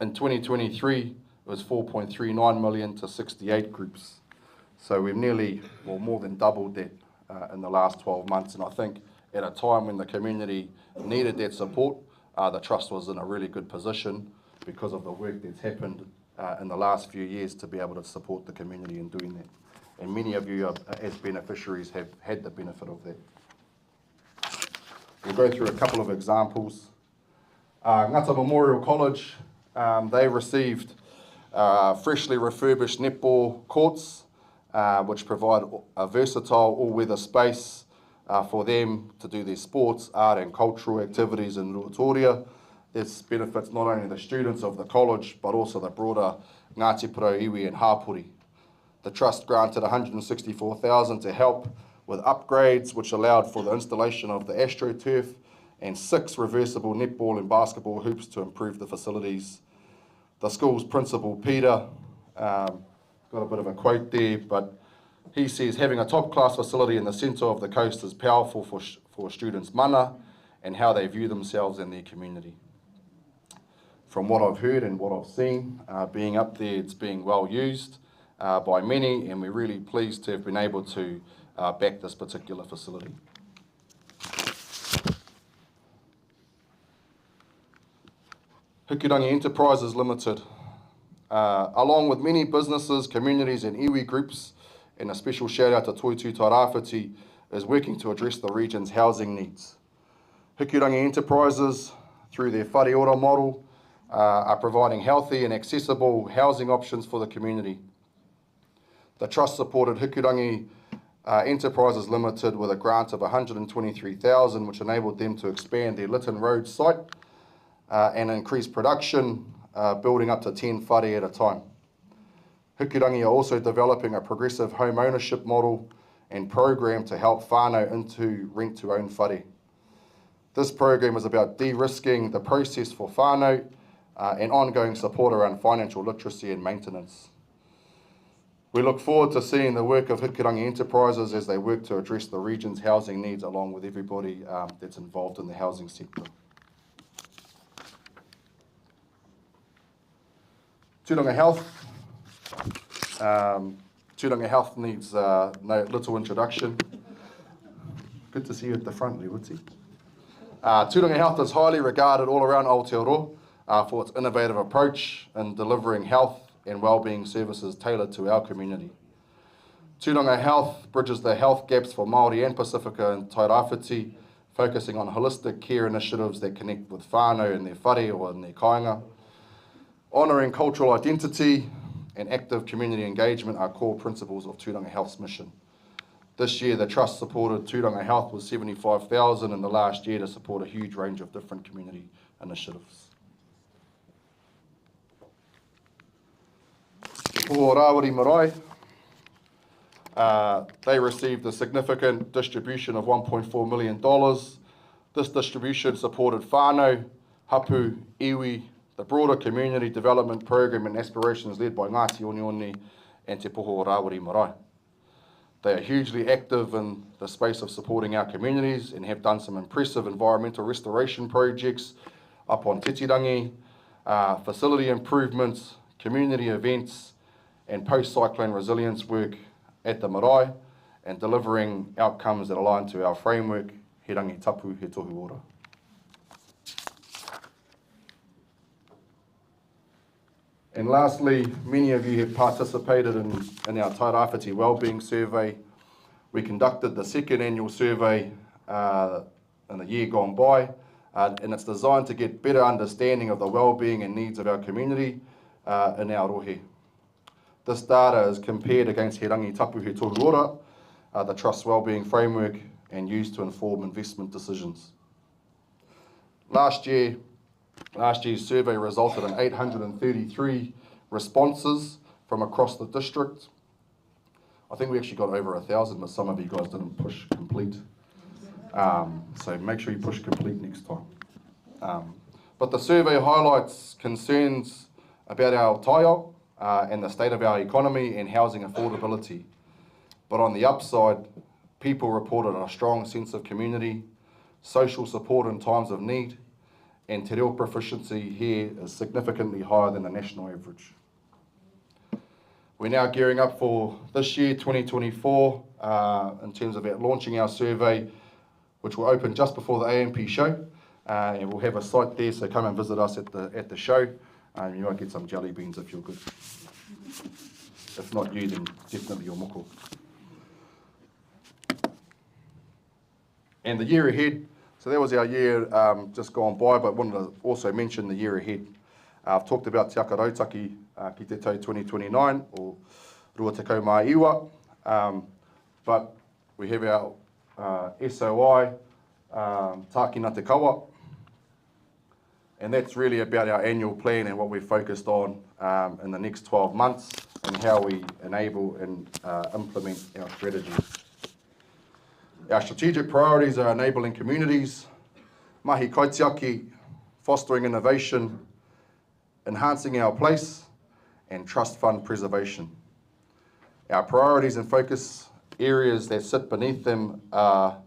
2023, it was 4.39 million to 68 groups. So we've more than doubled that in the last 12 months. And I think at a time when the community needed that support, the Trust was in a really good position because of the work that's happened in the last few years to be able to support the community in doing that. And many of you as beneficiaries have had the benefit of that. We'll go through a couple of examples. Ngata Memorial College, they received freshly refurbished netball courts, which provide a versatile all-weather space for them to do their sports, art and cultural activities in Ruatoria. This benefits not only the students of the college, but also the broader Ngāti Porou, Iwi and Hapori. The Trust granted $164,000 to help with upgrades, which allowed for the installation of the AstroTurf and 6 reversible netball and basketball hoops to improve the facilities. The school's principal, Peter, got a bit of a quote there, but he says, having a top-class facility in the centre of the coast is powerful for students' mana and how they view themselves and their community. From what I've heard and what I've seen, being up there, it's being well used by many, and we're really pleased to have been able to back this particular facility. Hukirangi Enterprises Limited, along with many businesses, communities and iwi groups, and a special shout out to Toitu Tairāwhiti, is working to address the region's housing needs. Hukirangi Enterprises, through their whare ora model, are providing healthy and accessible housing options for the community. The Trust supported Hukirangi Enterprises Limited with a grant of $123,000, which enabled them to expand their Lytton Road site and increase production, building up to 10 whare at a time. Hukirangi are also developing a progressive home ownership model and program to help whānau into rent-to-own whare. This program is about de-risking the process for whānau and ongoing support around financial literacy and maintenance. We look forward to seeing the work of Hukirangi Enterprises as they work to address the region's housing needs along with everybody that's involved in the housing sector. Tūranga Health. Tūranga Health needs no little introduction. Good to see you at the front, Liwiti. Tūranga Health is highly regarded all around Aotearoa for its innovative approach in delivering health and wellbeing services tailored to our community. Tūranga Health bridges the health gaps for Māori and Pacifica and Tairāwhiti, focusing on holistic care initiatives that connect with whānau and their whare or in their kāinga. Honouring cultural identity and active community engagement are core principles of Tūranga Health's mission. This year, the Trust supported Tūranga Health with $75,000 in the last year to support a huge range of different community initiatives. Tairāwhiti marae. They received a significant distribution of $1.4 million. This distribution supported whānau, hapu, iwi, the broader community development program and aspirations led by Ngāti Onioni and Te Poho Rāwhiti marae. They are hugely active in the space of supporting our communities and have done some impressive environmental restoration projects up on Titirangi, facility improvements, community events, and post-cyclone resilience work at the marae, and delivering outcomes that align to our framework, he rangi tapu, he tohu ora. And lastly, many of you have participated in our Tairāwhiti Wellbeing Survey. We conducted the second annual survey in the year gone by, and it's designed to get better understanding of the wellbeing and needs of our community in our rohe. This data is compared against he rangi tapu, he tohu ora, the Trust Wellbeing Framework, and used to inform investment decisions. Last year's survey resulted in 833 responses from across the district. I think we actually got over 1,000, but some of you guys didn't push complete. So make sure you push complete next time. But the survey highlights concerns about our taio and the state of our economy and housing affordability. But on the upside, people reported a strong sense of community, social support in times of need, and te reo proficiency here is significantly higher than the national average. We're now gearing up for this year, 2024, in terms of launching our survey, which will open just before the AMP show, and we'll have a site there, so come and visit us at the show. You might get some jelly beans if you're good. If not you, then definitely your moko. And the year ahead, so that was our year just gone by, but wanted to also mention the year ahead. I've talked about Te Aka Rautaki ki te tau 2029, or Rua Te Kau Mai Iwa, but we have our SOI, Tākina Te Kawa, and that's really about our annual plan and what we're focused on in the next 12 months and how we enable and implement our strategy. Our strategic priorities are enabling communities, mahi kaitiaki, fostering innovation, enhancing our place, and trust fund preservation. Our priorities and focus areas that sit beneath them are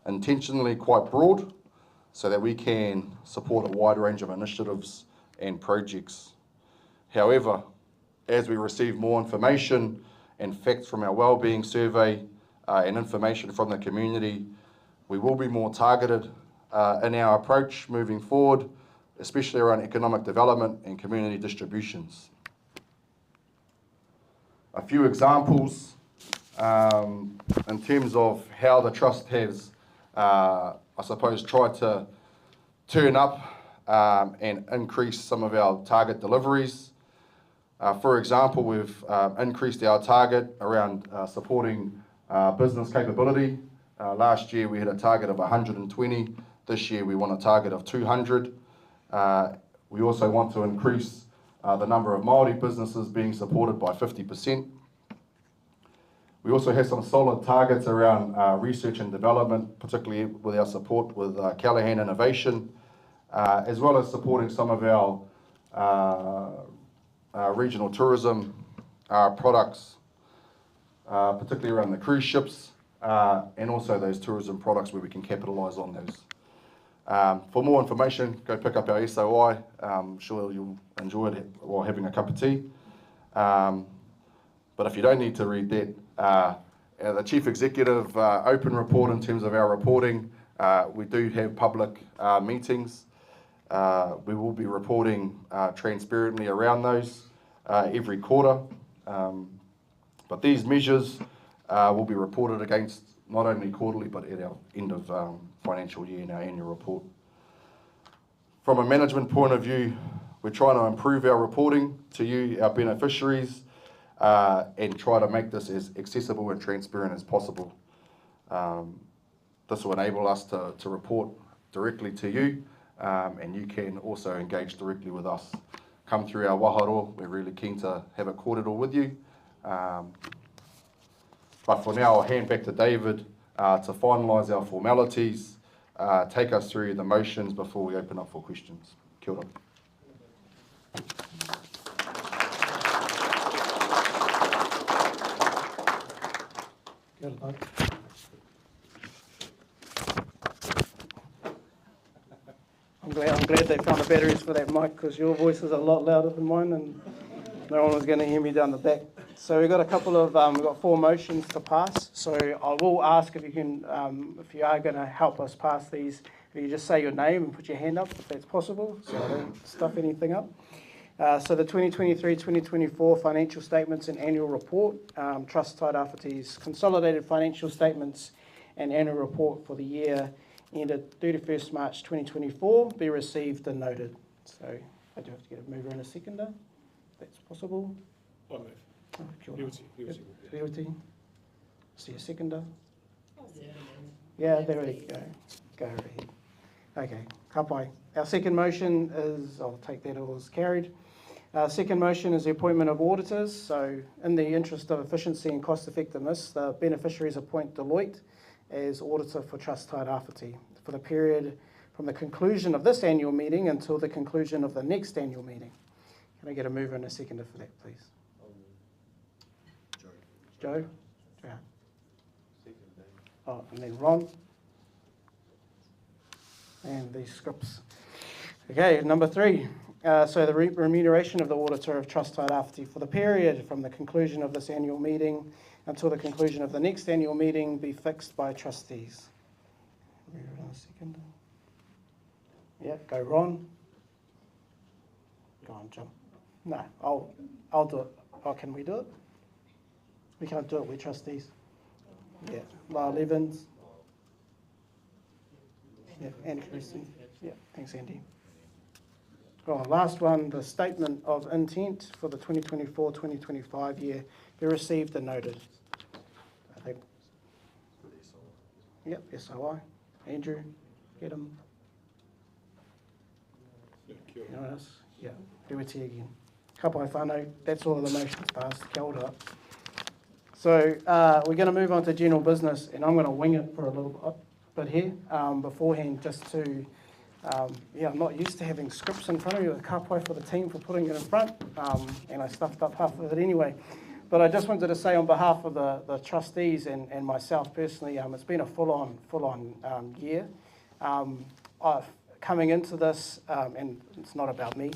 intentionally quite broad so that we can support a wide range of initiatives and projects. However, as we receive more information and facts from our wellbeing survey and information from the community, we will be more targeted in our approach moving forward, especially around economic development and community distributions. A few examples in terms of how the Trust has, I suppose, tried to turn up and increase some of our target deliveries. For example, we've increased our target around supporting business capability. Last year we had a target of 120. This year we want a target of 200. We also want to increase the number of Māori businesses being supported by 50%. We also have some solid targets around research and development, particularly with our support with Callaghan Innovation, as well as supporting some of our regional tourism products, particularly around the cruise ships, and also those tourism products where we can capitalise on those. For more information, go pick up our SOI. I'm sure you'll enjoy it while having a cup of tea. But if you don't need to read that, the Chief Executive open report in terms of our reporting, we do have public meetings. We will be reporting transparently around those every quarter. But these measures will be reported against not only quarterly but at our end of financial year in our annual report. From a management point of view, we're trying to improve our reporting to you, our beneficiaries, and try to make this as accessible and transparent as possible. This will enable us to report directly to you, and you can also engage directly with us come through our waharo. We're really keen to have a kōrero with you. But for now, I'll hand back to David to finalise our formalities, take us through the motions before we open up for questions. Kia ora. Kia ora, Doug. I'm glad they found the batteries for that mic, because your voice is a lot louder than mine and no one was going to hear me down the back. So we've got a couple of, we've got 4 motions to pass. So I will ask if you can, if you are going to help us pass these, if you just say your name and put your hand up if that's possible, so I don't stuff anything up. So the 2023-2024 financial statements and annual report, Trust Tairāwhiti's consolidated financial statements and annual report for the year ended 31st March 2024 be received and noted. So I do have to get a mover and a seconder, if that's possible. I move. Oh, kia ora. Tairāwhiti. See a seconder? Yeah, there we go. Go ahead. Okay, ka pai. Our second motion is, I'll take that all as carried. Our second motion is the appointment of auditors. So in the interest of efficiency and cost effectiveness, the beneficiaries appoint Deloitte as auditor for Trust Tairāwhiti for the period from the conclusion of this annual meeting until the conclusion of the next annual meeting. Can I get a mover and a seconder for that, please? Joe? Yeah. Oh, and then Ron. And these scripts. Okay, number 3. So the remuneration of the auditor of Trust Tairāwhiti for the period from the conclusion of this annual meeting until the conclusion of the next annual meeting be fixed by trustees. Mover and a seconder. Yeah, go Ron. Go on, Jim. No, I'll do it. Oh, can we do it? We can't do it, we're trustees. Yeah, Lyle Evans. Yeah, Andy Christie. Yeah, thanks, Andy. Oh, last one, the statement of intent for the 2024-2025 year be received and noted. I think. Yep, SOI. Andrew, get him. Anyone else? Yeah, Tairāwhiti again. Ka pai whānau, that's all of the motions passed. Kia ora. So we're going to move on to general business, and I'm going to wing it for a little bit here beforehand, just to, yeah, I'm not used to having scripts in front of me. Ka pai for the team for putting it in front, and I stuffed up half of it anyway. But I just wanted to say on behalf of the trustees and myself personally, it's been a full-on year. Coming into this, and it's not about me,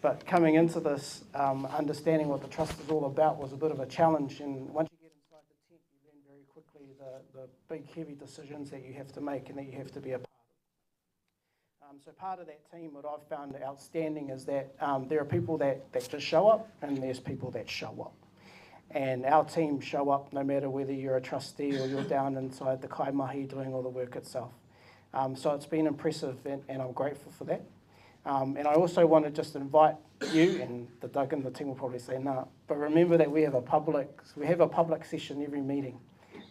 but coming into this, understanding what the trust is all about was a bit of a challenge. And once you get inside the tent, you learn very quickly the big, heavy decisions that you have to make and that you have to be a part of. So part of that team, what I've found outstanding is that there are people that just show up, and there's people that show up. And our team show up no matter whether you're a trustee or you're down inside the kaimahi doing all the work itself. So it's been impressive, and I'm grateful for that. And I also want to just invite you, and the Doug and the team will probably say no, but remember that we have a public session every meeting.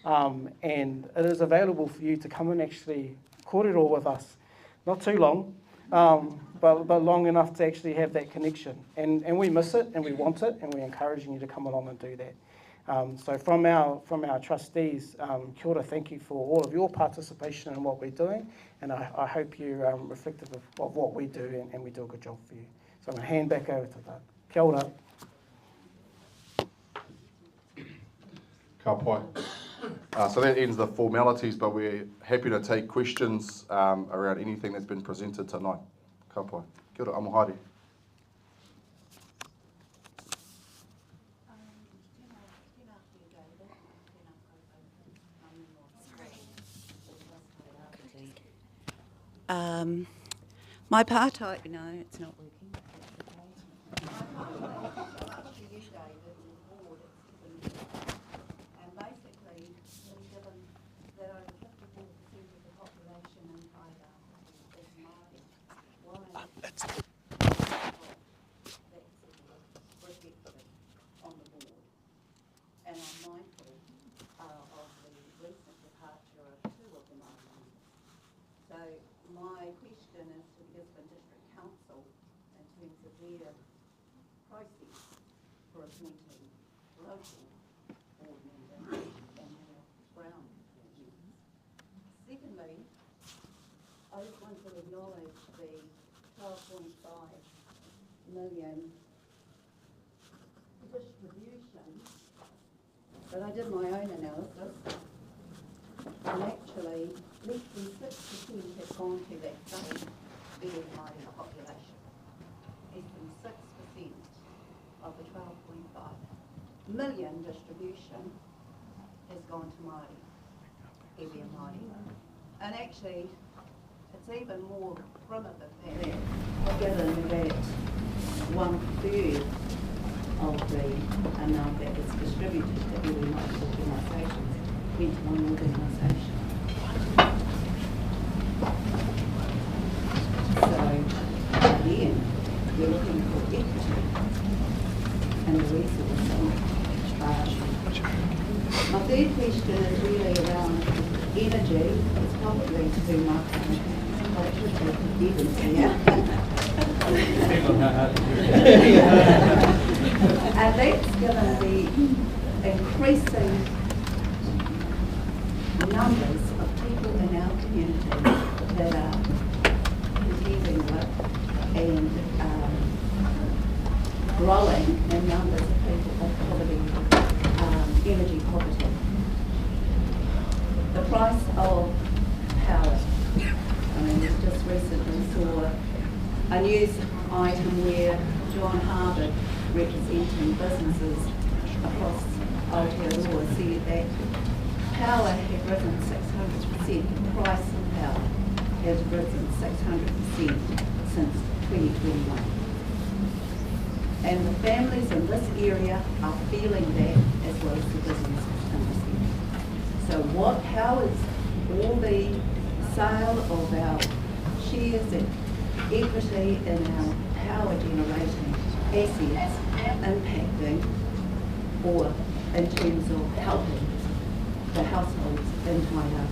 And it is available for you to come and actually kōrero with us. Not too long, but long enough to actually have that connection. And we miss it, and we want it, and we're encouraging you to come along and do that. So from our trustees, kia ora, thank you for all of your participation in what we're doing, and I hope you're reflective of what we do, and we do a good job for you. So I'm going to hand back over to Doug. Kia ora. Ka pai. So that ends the formalities, but we're happy to take questions around anything that's been presented tonight. Ka pai. Kia ora, amohare. My part, no, it's not working. And basically, we're given that over 54% of the population in Tairāwhiti is Māori. That's reflected on the board. And I'm mindful of the recent departure of 2 of the Māori. So my question is to the Gisborne District Council in terms of their was meeting local board members and our Brown board members. Secondly, I just want to acknowledge the 12.5 million distribution, but I did my own analysis, and actually less than 6% have gone to that same being Māori population. Less than 6% of the 12.5 million distribution has gone to Māori, Iwi Māori. And actually, it's even more primitive than that, given that 1/3 of the amount that was distributed to Iwi Māori organisations went to one organisation. So, again, we're looking for equity and the resourcing. My third question is really around energy. It's probably too much. But it should be even here. And that's given the increasing numbers of people in our community that are contending with and growing in numbers of people of poverty, energy poverty. The price of power. I mean, we just recently saw a news item where John Harvard, representing businesses across Aotearoa, said that power had risen 600%, the price of power has risen 600% since 2021. And the families in this area are feeling that as well as the businesses in this area. So how is all the sale of our shares and equity in our power generating assets impacting, or in terms of helping the households in Tairāwhiti?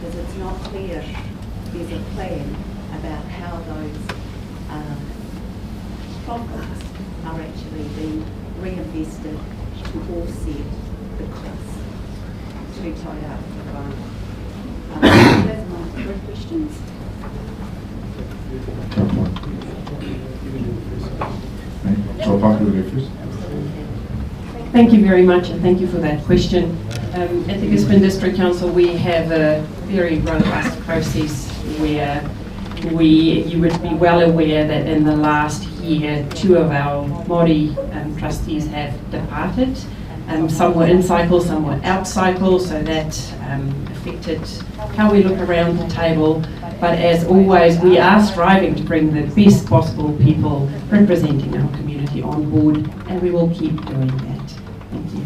Because it's not clear there's a plan about how those profits are actually being reinvested to offset the costs to Tairāwhiti. Those are my three questions. Thank you very much, and thank you for that question. At the Gisborne District Council, we have a very robust process where you would be well aware that in the last year, 2 of our Māori trustees have departed. Some were in cycle, some were out cycle, so that affected how we look around the table. But as always, we are striving to bring the best possible people representing our community on board, and we will keep doing that. Thank you.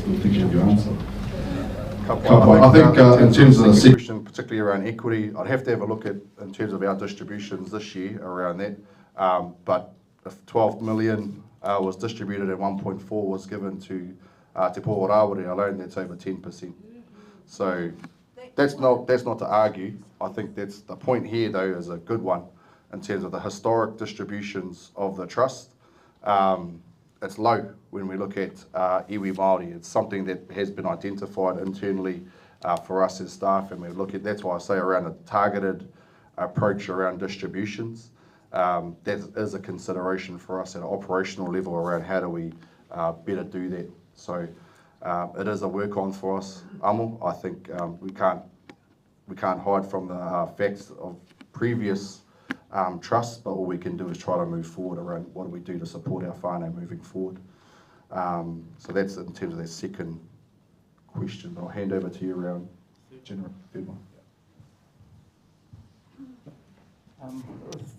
Thank you for your answer. I think in terms of the question, particularly around equity, I'd have to have a look at, in terms of our distributions this year, around that. But if 12 million was distributed and 1.4 was given to Te Tairāwhiti alone, that's over 10%. So that's not to argue. I think that's the point here, though, is a good one in terms of the historic distributions of the trust. It's low when we look at iwi Māori. It's something that has been identified internally for us as staff, and we look at, that's why I say around a targeted approach around distributions. That is a consideration for us at an operational level around how do we better do that. So it is a work on for us, Amo. I think we can't hide from the facts of previous trusts, but all we can do is try to move forward around what do we do to support our whānau moving forward. So that's in terms of that second question. I'll hand over to you around General third one.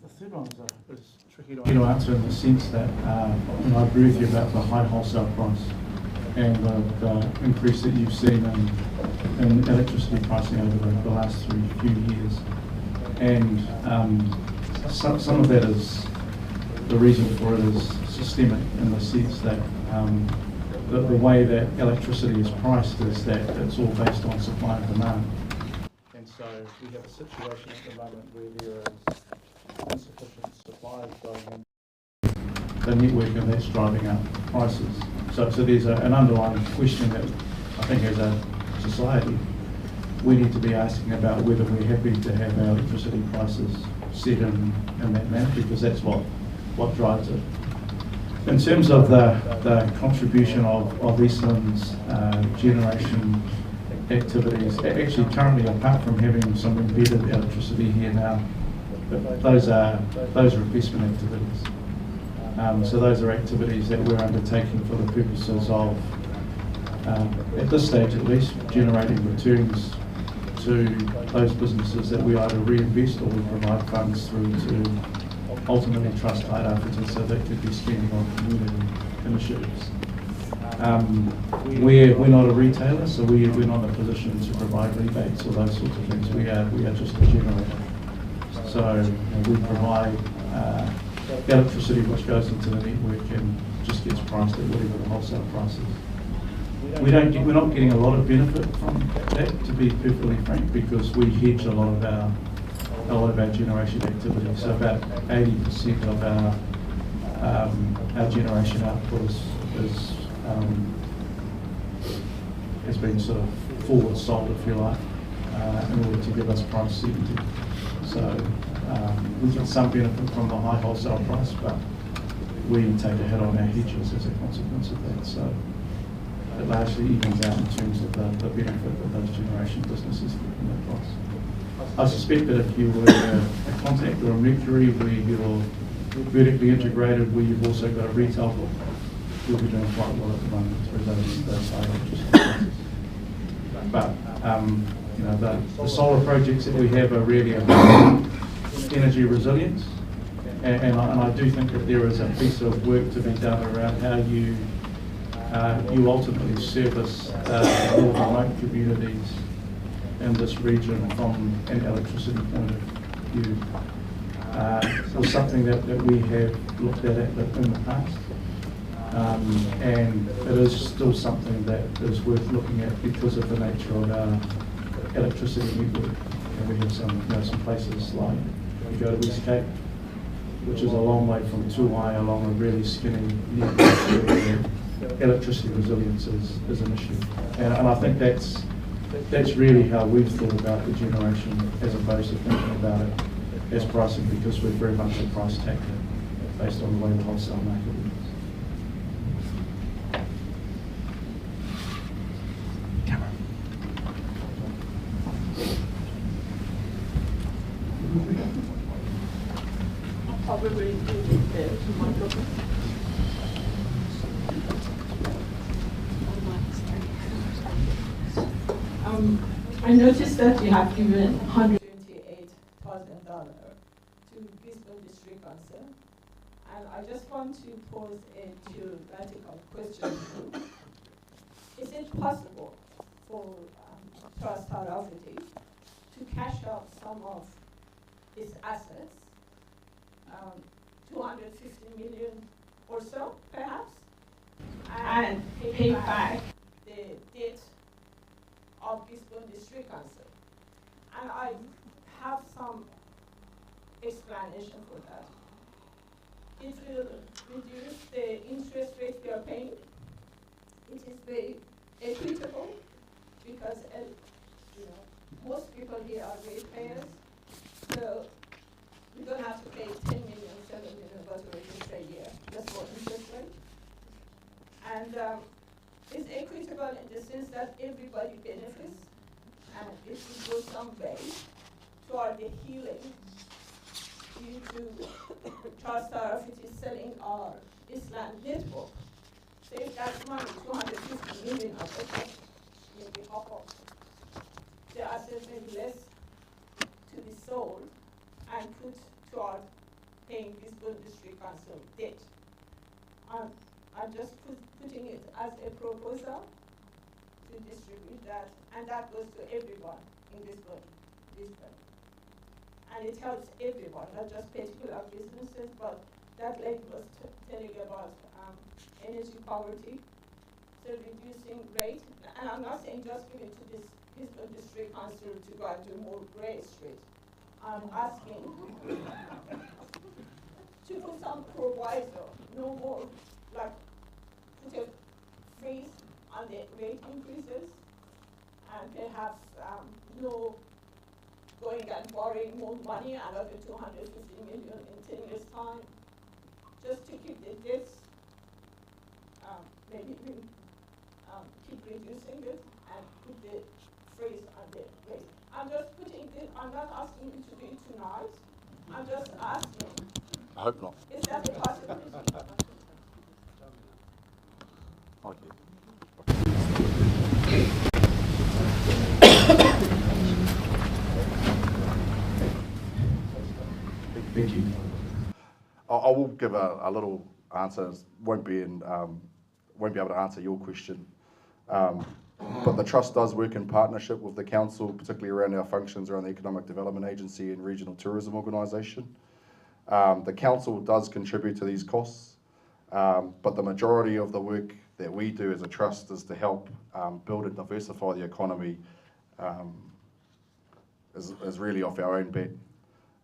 The third one is tricky to answer in the sense that I agree with you about the high wholesale price and the increase that you've seen in electricity pricing over the last few years. And some of that is, the reason for it is systemic in the sense that the way that electricity is priced is that it's all based on supply and demand. And so we have a situation at the moment where there is insufficient supplies going in the network, and that's driving up prices. So there's an underlying question that I think as a society we need to be asking about whether we're happy to have our electricity prices set in that manner, because that's what drives it. In terms of the contribution of Eastland's generation activities, actually currently, apart from having some embedded electricity here now, those are investment activities. So those are activities that we're undertaking for the purposes of, at this stage at least, generating returns to those businesses that we either reinvest or we provide funds through to ultimately trust Tairāwhiti so that could be spending on community initiatives. We're not a retailer, so we're not in a position to provide rebates or those sorts of things. We are just a generator. So we provide electricity which goes into the network and just gets priced at whatever the wholesale price is. We're not getting a lot of benefit from that, to be perfectly frank, because we hedge a lot of our generation activity. So about 80% of our generation output has been sort of forward sold, if you like, in order to give us price certainty. So we get some benefit from the high wholesale price, but we take a hit on our hedges as a consequence of that. So it largely evens out in terms of the benefit that those generation businesses get from that price. I suspect that if you were a Contact or a Mercury where you're vertically integrated, where you've also got a retail book, you'll be doing quite well at the moment through those high electricity prices. But the solar projects that we have are really about energy resilience, and I do think that there is a piece of work to be done around how you ultimately service more remote communities in this region from an electricity point of view. It was something that we have looked at in the past, and it is still something that is worth looking at because of the nature of our electricity network. And we have some places like, you go to West Cape, which is a long way from Tuai, along a really skinny network where electricity resilience is an issue. And I think that's really how we've thought about the generation, as opposed to thinking about it as pricing, because we're very much a price taker based on the way the wholesale market works. Probably to microphone. I noticed that you have given $128,000 to Brisbane District Council, and I just want to pose a theoretical question. Is it possible for Trust Tairāwhiti to cash out some of its assets, 250 million or so, perhaps, and pay back the debt of Brisbane District Council? And I have some explanation for that. It will reduce the interest rate we are paying. It is very equitable because most people here are ratepayers, so we don't have to pay 10 million, 7 million, whatever it is a year, just for interest rate. And it's equitable in the sense that everybody benefits, and it will go some way toward the healing due to Trust Tairāwhiti selling our Eastland network. So if that money, 250 million of it, maybe half of the assets may be less to be sold and put toward paying Brisbane District Council debt. I'm just putting it as a proposal to distribute that, and that goes to everyone in Brisbane. And it helps everyone, not just particular businesses, but that lady was telling about energy poverty, so reducing rate. And I'm not saying just give it to this Gisborne District Council to go and do more Grey Street. I'm asking to do some proviso, no more, like put a freeze on the rate increases, and perhaps no going and borrowing more money, another 250 million in 10 years' time, just to keep the debts, maybe even keep reducing it and put the freeze on the rate. I'm just putting this, I'm not asking you to do it tonight, I'm just asking. I hope not. Is that a possibility? Okay. Thank you. I will give a little answer. Won't be able to answer your question. But the Trust does work in partnership with the Council, particularly around our functions around the Economic Development Agency and Regional Tourism Organisation. The Council does contribute to these costs, but the majority of the work that we do as a Trust is to help build and diversify the economy, is really off our own bat.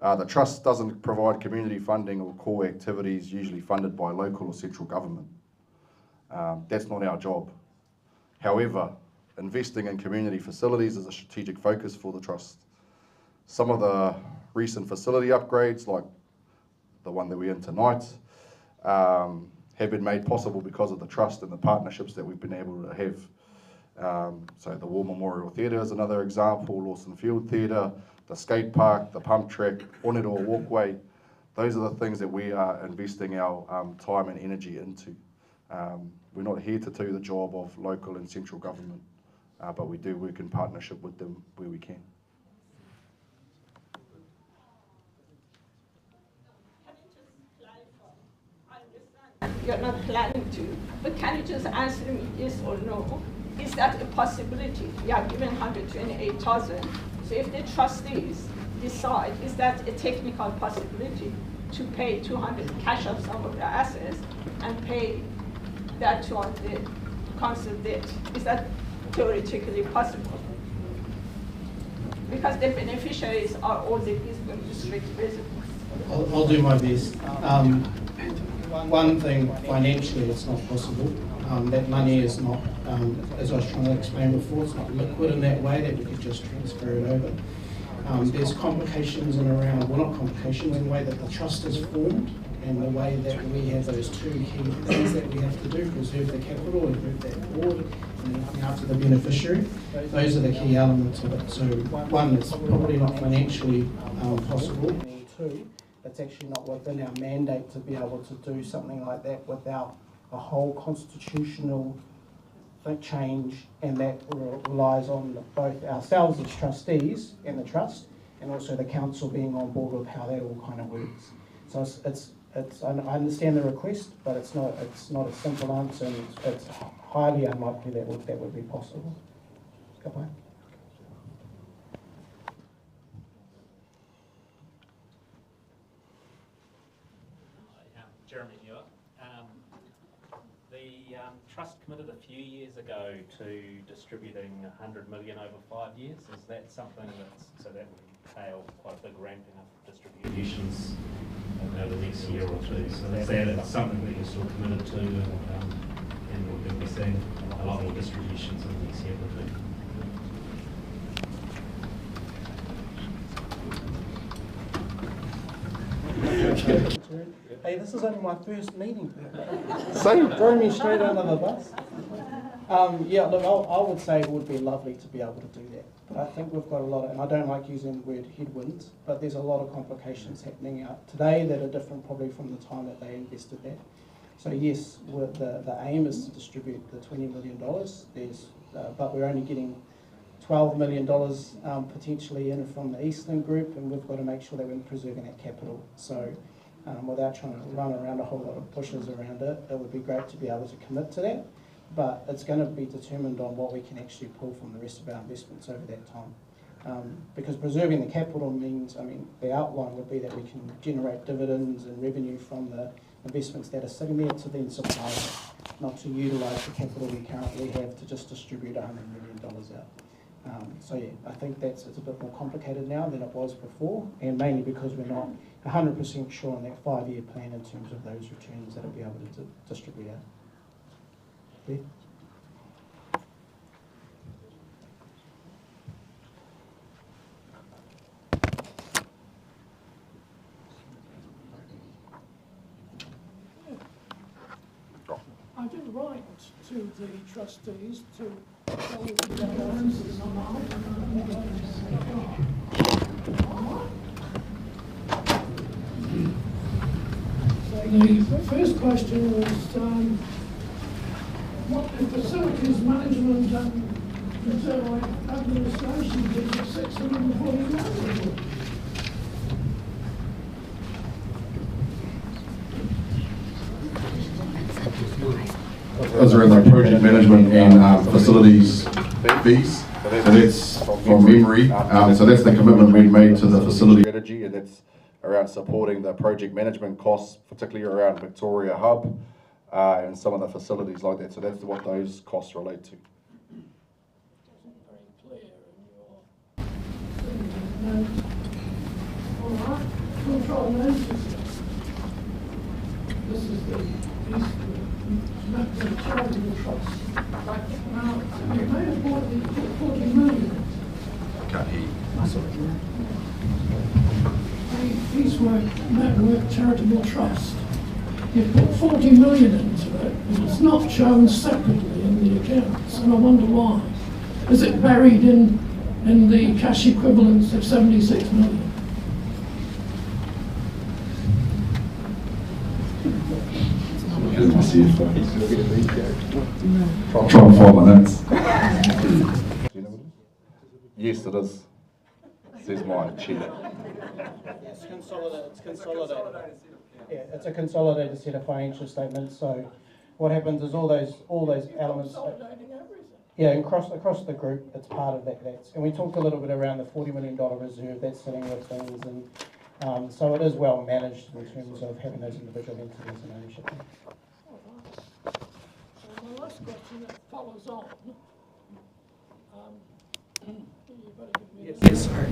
The Trust doesn't provide community funding or core activities usually funded by local or central government. That's not our job. However, investing in community facilities is a strategic focus for the Trust. Some of the recent facility upgrades, like the one that we're in tonight, have been made possible because of the Trust and the partnerships that we've been able to have. So the War Memorial Theatre is another example, Lawson Field Theatre, the skate park, the pump track, Oneroa Walkway. Those are the things that we are investing our time and energy into. We're not here to do the job of local and central government, but we do work in partnership with them where we can. Can you just clarify? I understand you're not planning to, but can you just answer me yes or no? Is that a possibility? You are given 128,000. So if the trustees decide, is that a technical possibility to pay 200, cash up some of the assets and pay that to the council debt? Is that theoretically possible? Because the beneficiaries are all the Gisborne district residents. I'll do my best. One thing, financially it's not possible. That money is not, as I was trying to explain before, it's not liquid in that way that we could just transfer it over. There's complications in around, well not complications, in the way that the Trust is formed and the way that we have those two key things that we have to do, preserve the capital and move that forward and looking after the beneficiary. Those are the key elements of it. So one, it's probably not financially possible. And two, it's actually not within our mandate to be able to do something like that without a whole constitutional change, and that relies on both ourselves as trustees and the Trust, and also the Council being on board with how that all kind of works. So I understand the request, but it's not a simple answer, and it's highly unlikely that would be possible. Goodbye. Jeremy Muir. The Trust committed a few years ago to distributing 100 million over 5 years. Is that something so that would entail quite a big ramping up of distributions over the next year or two? So is that something that you're still committed to, and we'll be seeing a lot more distributions in the next year or two? Hey, this is only my first meeting. Same. Throw me straight under the bus. Yeah, look, I would say it would be lovely to be able to do that. But I think we've got a lot of, and I don't like using the word headwinds, but there's a lot of complications happening out today that are different probably from the time that they invested that. So yes, the aim is to distribute the $20 million. But we're only getting $12 million potentially in from the Eastern Group, and we've got to make sure that we're preserving that capital. So without trying to run around a whole lot of bushes around it, it would be great to be able to commit to that. But it's going to be determined on what we can actually pull from the rest of our investments over that time. Because preserving the capital means, the outline would be that we can generate dividends and revenue from the investments that are sitting there to then supply it, not to utilise the capital we currently have to just distribute $100 million out. So yeah, I think it's a bit more complicated now than it was before, and mainly because we're not 100% sure on that 5-year plan in terms of those returns that will be able to distribute out. Yeah. I did write to the trustees to tell them to get answers on the first question was what the facilities management and internal administration did for 640 million. Those are in the project management and facilities fees. So that's from memory. So that's the commitment we made to the facility strategy, and that's around supporting the project management costs, particularly around Victoria Hub and some of the facilities like that. So that's what those costs relate to. All right, control management. This is the charitable trust. Now, you may have bought the 40 million. Can't hear you. The Eastwork Network Charitable Trust. You've put 40 million into it, and it's not shown separately in the accounts, and I wonder why. Is it buried in the cash equivalents of 76 million? Try and 5 minutes. Yes, it is. Says my chair. It's consolidated. Yeah, it's a consolidated set of financial statements. So what happens is all those elements. Consolidating everything. Yeah, and across the group, it's part of that. And we talked a little bit around the $40 million reserve that's sitting with things, and so it is well managed in terms of having those individual entities and ownership. My last question that follows on. You better give me Yes, sir.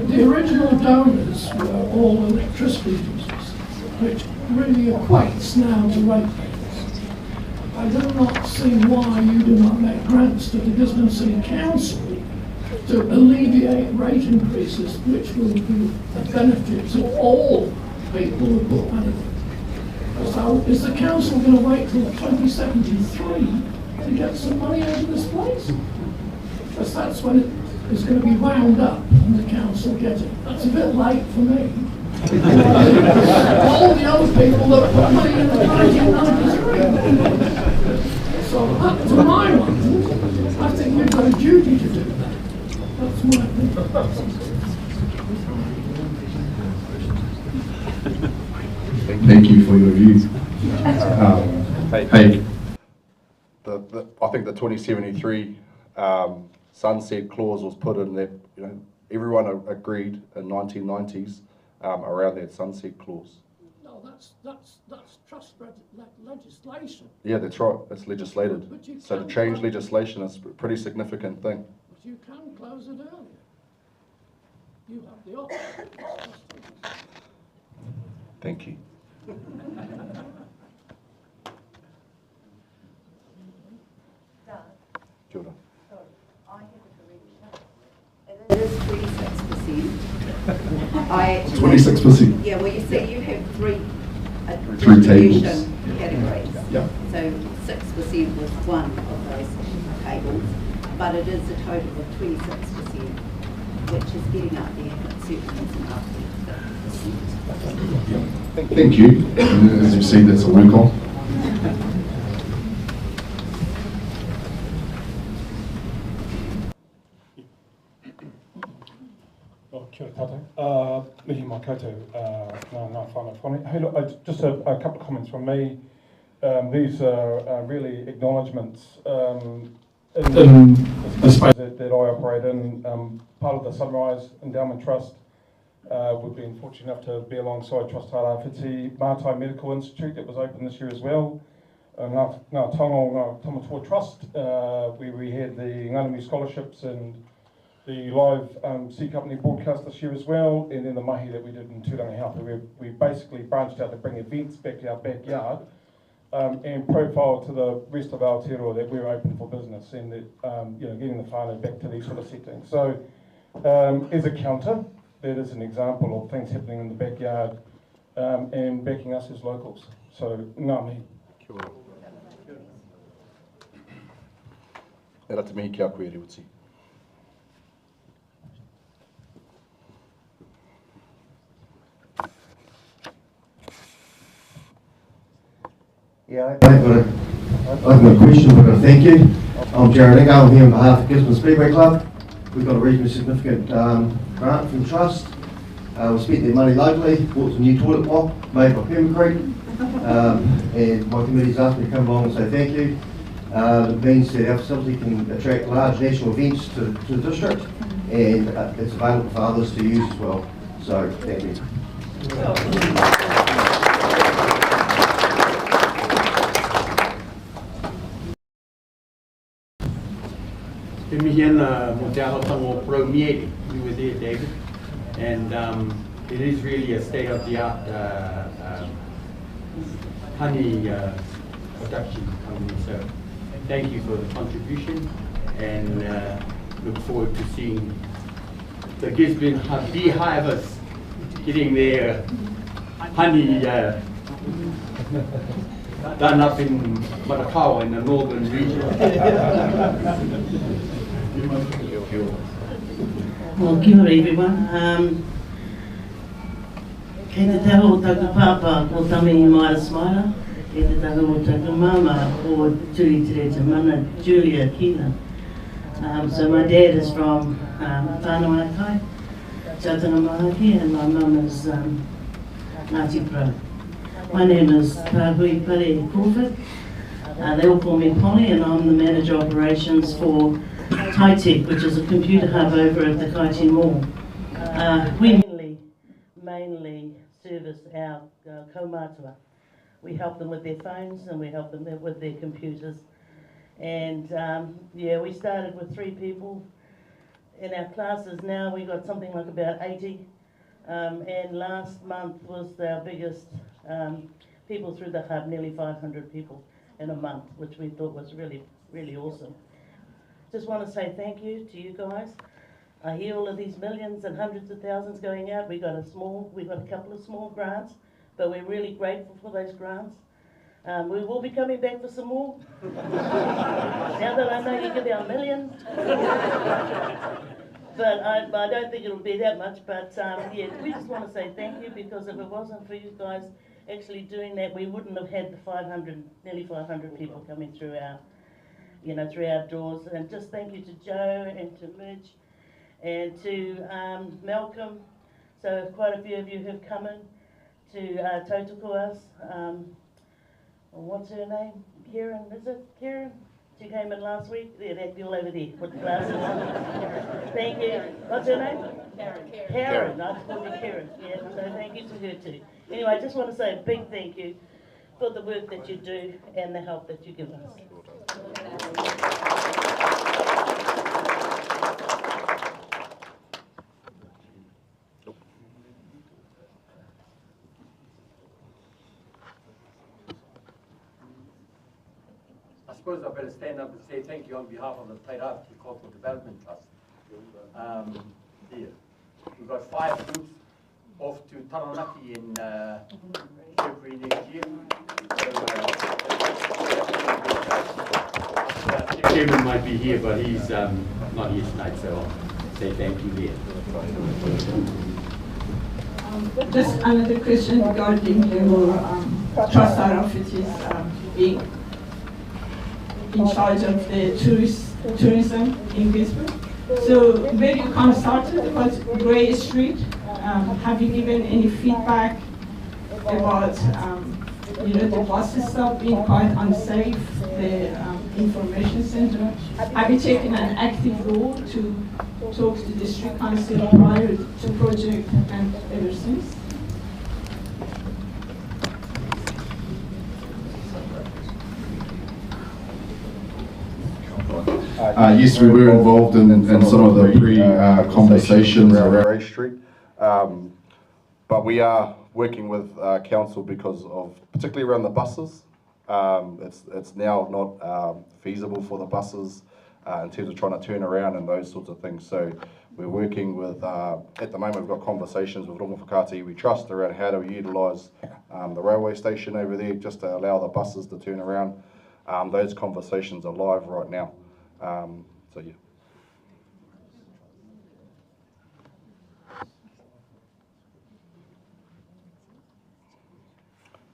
The original donors were all electricity users, which really equates now to ratepayers. I do not see why you do not make grants to the Gisborne City Council to alleviate rate increases, which will be a benefit to all people who put money in. So is the council going to wait till 2073 to get some money out of this place? Because that's when it is going to be wound up and the council get it. That's a bit late for me. All the other people that put money in the 1993. So up to my mind, I think we've got a duty to do that. That's my opinion. Thank you for your views. Hey, I think the 2073 sunset clause was put in that, everyone agreed in 1990s around that sunset clause. No, that's trust legislation. Yeah, that's right. It's legislated. So to change legislation is a pretty significant thing. But you can close it earlier. You have the option. Thank you. Kia ora. I have a correction. It is 26%. I actually, 26%. Yeah, well, you see, you have three tables. categories. Yeah. So 6% was one of those tables, but it is a total of 26%, which is getting up there, but certainly isn't up there. Thank you. As you see, that's a roll call. Kia ora tātou. Mihi mā koutou, ngā whānau whānau. Hey, look, just a couple of comments from me. These are really acknowledgements in the space that I operate in. Part of the Sunrise Endowment Trust. We've been fortunate enough to be alongside Trust Tairāwhiti Mātai Medical Institute that was open this year as well. Ngā Tongo, Ngā Tamatoa Trust, where we had the Nganumi Scholarships and the live Sea Company broadcast this year as well, and then the mahi that we did in Tūrangi where we basically branched out to bring events back to our backyard and profile to the rest of Aotearoa that we're open for business and that, getting the whānau back to these sort of settings. So as a counter, that is an example of things happening in the backyard and backing us as locals. So, ngā mihi. Kia ora. E rā te mihi ki a koe, Riwiti. Yeah, I've got a question, but a thank you. I'm Jared Egg, I'm here on behalf of Gisborne Speedway Club. We've got a reasonably significant grant from the Trust. We spent their money locally, bought some new toilet block made by Permacrete, and my committee's asked me to come along and say thank you. It means that our facility can attract large national events to the district, and it's available for others to use as well. So, thank you. Te mihi ana mo te ahotango pro mieri, you were there, David, and it is really a state-of-the-art honey production company. So thank you for the contribution, and look forward to seeing the Gisborne beehivers getting their honey done up in Manukau in the northern region. Well, kia ora everyone. Kei te taha o taku pāpā ko Tami Maia Smaila, kei te taha o taku mama o Tui Tere Mana, Julia Kina. So my dad is from Whānau Kai, Tautanga Mahaki, and my mum is Ngāti Pro. My name is Tairāwhiti Pare Crawford. They all call me Polly, and I'm the manager of operations for Taitech, which is a computer hub over at the Kaiti Mall. We mainly service our kaumātua. We help them with their phones and we help them with their computers. And yeah, we started with 3 people. In our classes now we got something like about 80. And last month was our biggest people through the hub, nearly 500 people in a month, which we thought was really, really awesome. Just want to say thank you to you guys. I hear all of these millions and hundreds of thousands going out. We got a couple of small grants, but we're really grateful for those grants. We will be coming back for some more. Now that I know you give out millions. But I don't think it'll be that much, but yeah, we just want to say thank you, because if it wasn't for you guys actually doing that, we wouldn't have had the nearly 500 people coming through our, through our doors. And just thank you to Joe and to Mitch and to Malcolm. So quite a few of you have come in to tautoko us. What's her name? Karen, is it Karen? She came in last week. Yeah, that girl over there with the glasses on. Thank you. What's her name? Karen. I just called her Karen. Yeah, so thank you to her too. Anyway, I just want to say a big thank you for the work that you do and the help that you give us. I suppose I better stand up and say thank you on behalf of the Tairāwhiti Corporate Development Trust. Here. We've got 5 groups off to Tairāwhiti in February next year. So, the chairman might be here, but he's not here tonight, so I'll say thank you there. Just another question regarding your Trust Tairāwhiti's being in charge of the tourism in Gisborne. So where you kind of started was Grey Street. Have you given any feedback about the bus stop being quite unsafe, the information center? Have you taken an active role to talk to the district council prior to project and ever since? Yes, we were involved in some of the pre-conversations around Street, but we are working with council because of, particularly around the buses. It's now not feasible for the buses in terms of trying to turn around and those sorts of things. So we're working with, at the moment we've got conversations with Rongo Whakaati We Trust around how to utilise the railway station over there just to allow the buses to turn around. Those conversations are live right now. So yeah.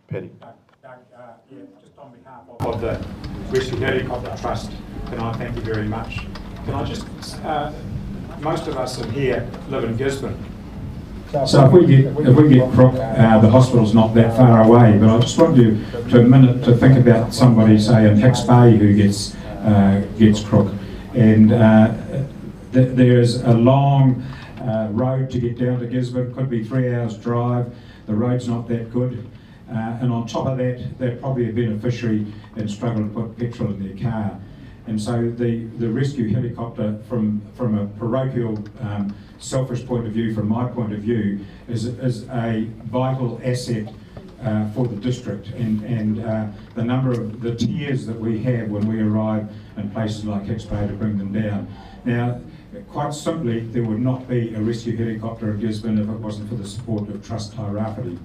Paddy. Yeah, just on behalf of the Rescue Helicopter Trust, can I thank you very much. Can I just, most of us in here live in Gisborne. So if we get Crook, the hospital's not that far away, but I just want you to a minute to think about somebody, say in Hicks Bay, who gets Crook. And there's a long road to get down to Gisborne, could be 3 hours drive, the road's not that good. And on top of that, they're probably a beneficiary and struggle to put petrol in their car. And so the rescue helicopter, from a parochial, selfish point of view, from my point of view, is a vital asset for the district. And the number of the tiers that we have when we arrive in places like Hicks Bay to bring them down. Now, quite simply, there would not be a rescue helicopter in Gisborne if it wasn't for the support of Trust Tairāwhiti.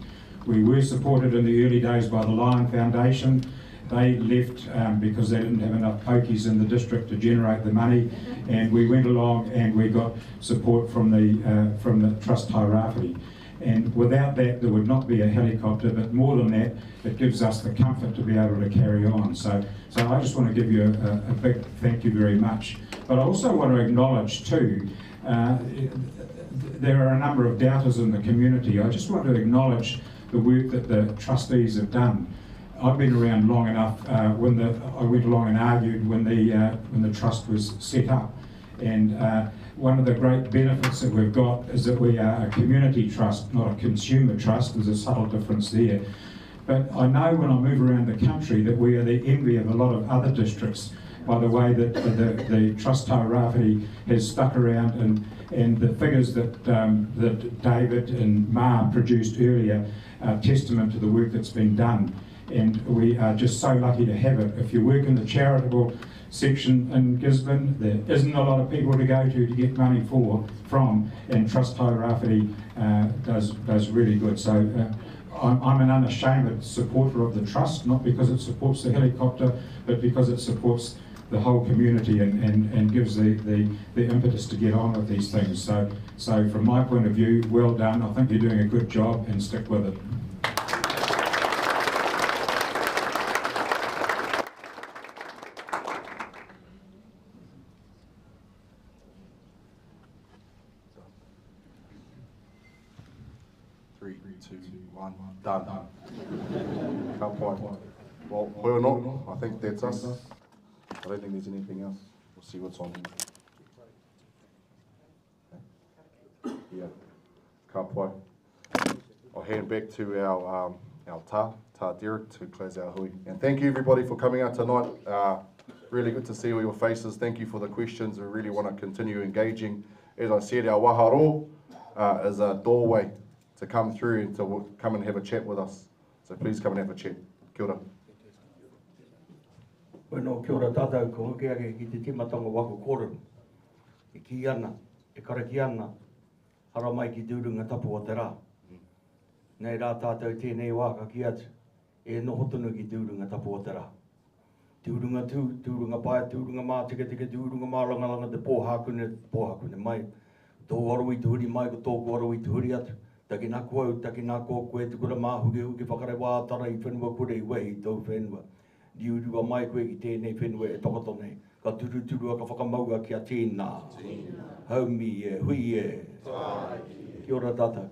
We were supported in the early days by the Lion Foundation. They left because they didn't have enough pokies in the district to generate the money, and we went along and we got support from the Trust Tairāwhiti. And without that, there would not be a helicopter, but more than that, it gives us the comfort to be able to carry on. So I just want to give you a big thank you very much. But I also want to acknowledge too, there are a number of doubters in the community. I just want to acknowledge the work that the trustees have done. I've been around long enough I went along and argued when the trust was set up. And one of the great benefits that we've got is that we are a community trust, not a consumer trust. There's a subtle difference there. But I know when I move around the country that we are the envy of a lot of other districts by the way that the Trust Tairāwhiti has stuck around, and the figures that David and Ma produced earlier are testament to the work that's been done. And we are just so lucky to have it. If you work in the charitable section in Gisborne, there isn't a lot of people to go to get money from, and Trust Tairāwhiti does really good. So I'm an unashamed supporter of the Trust, not because it supports the helicopter, but because it supports the whole community and gives the impetus to get on with these things. So from my point of view, well done. I think you're doing a good job, and stick with it. Three, two, one, done. Well, we're not. I think that's us. I don't think there's anything else. We'll see what's on. Okay. Yeah. Kapai. I'll hand back to our Derek to close our hui. And thank you everybody for coming out tonight. Really good to see all your faces. Thank you for the questions. We really want to continue engaging. As I said, our waharo is a doorway to come through and to come and have a chat with us. So please come and have a chat. Kia ora. Bueno, kia ora tātou, ko hoki ake ki te timatanga wako kōrero. E ki ana, e karaki ana, hara mai ki tūrunga tapu o te rā. Nei rā tātou tēnei wāka ki atu, e noho tonu ki tūrunga tapu o te rā. Tūrunga tū, tūrunga pai, tūrunga mā, tika tūrunga mā, langa te pōhakune mai. Tō warui tuhuri mai, ko tōku warui tuhuri atu. Taki nā kua, taki nā kua koe, tukura mā huki whakare wā tara I whenua kure I wehi tau whenua. Diurua mai koe ki tēnei whenua e tokotone. Ka turu ka whakamaua ki a tēnā. Haumi e, hui e. Kia ora tātou.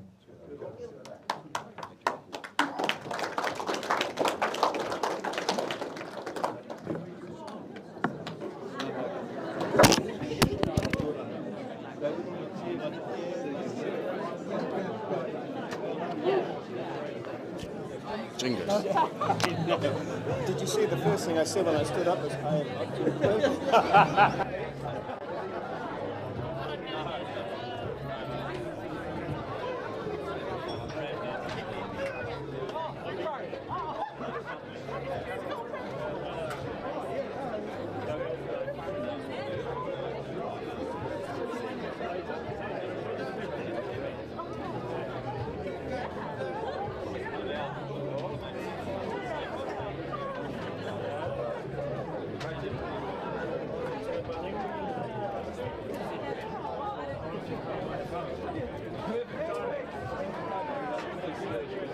Did you see the first thing I said when I stood up was, Huh?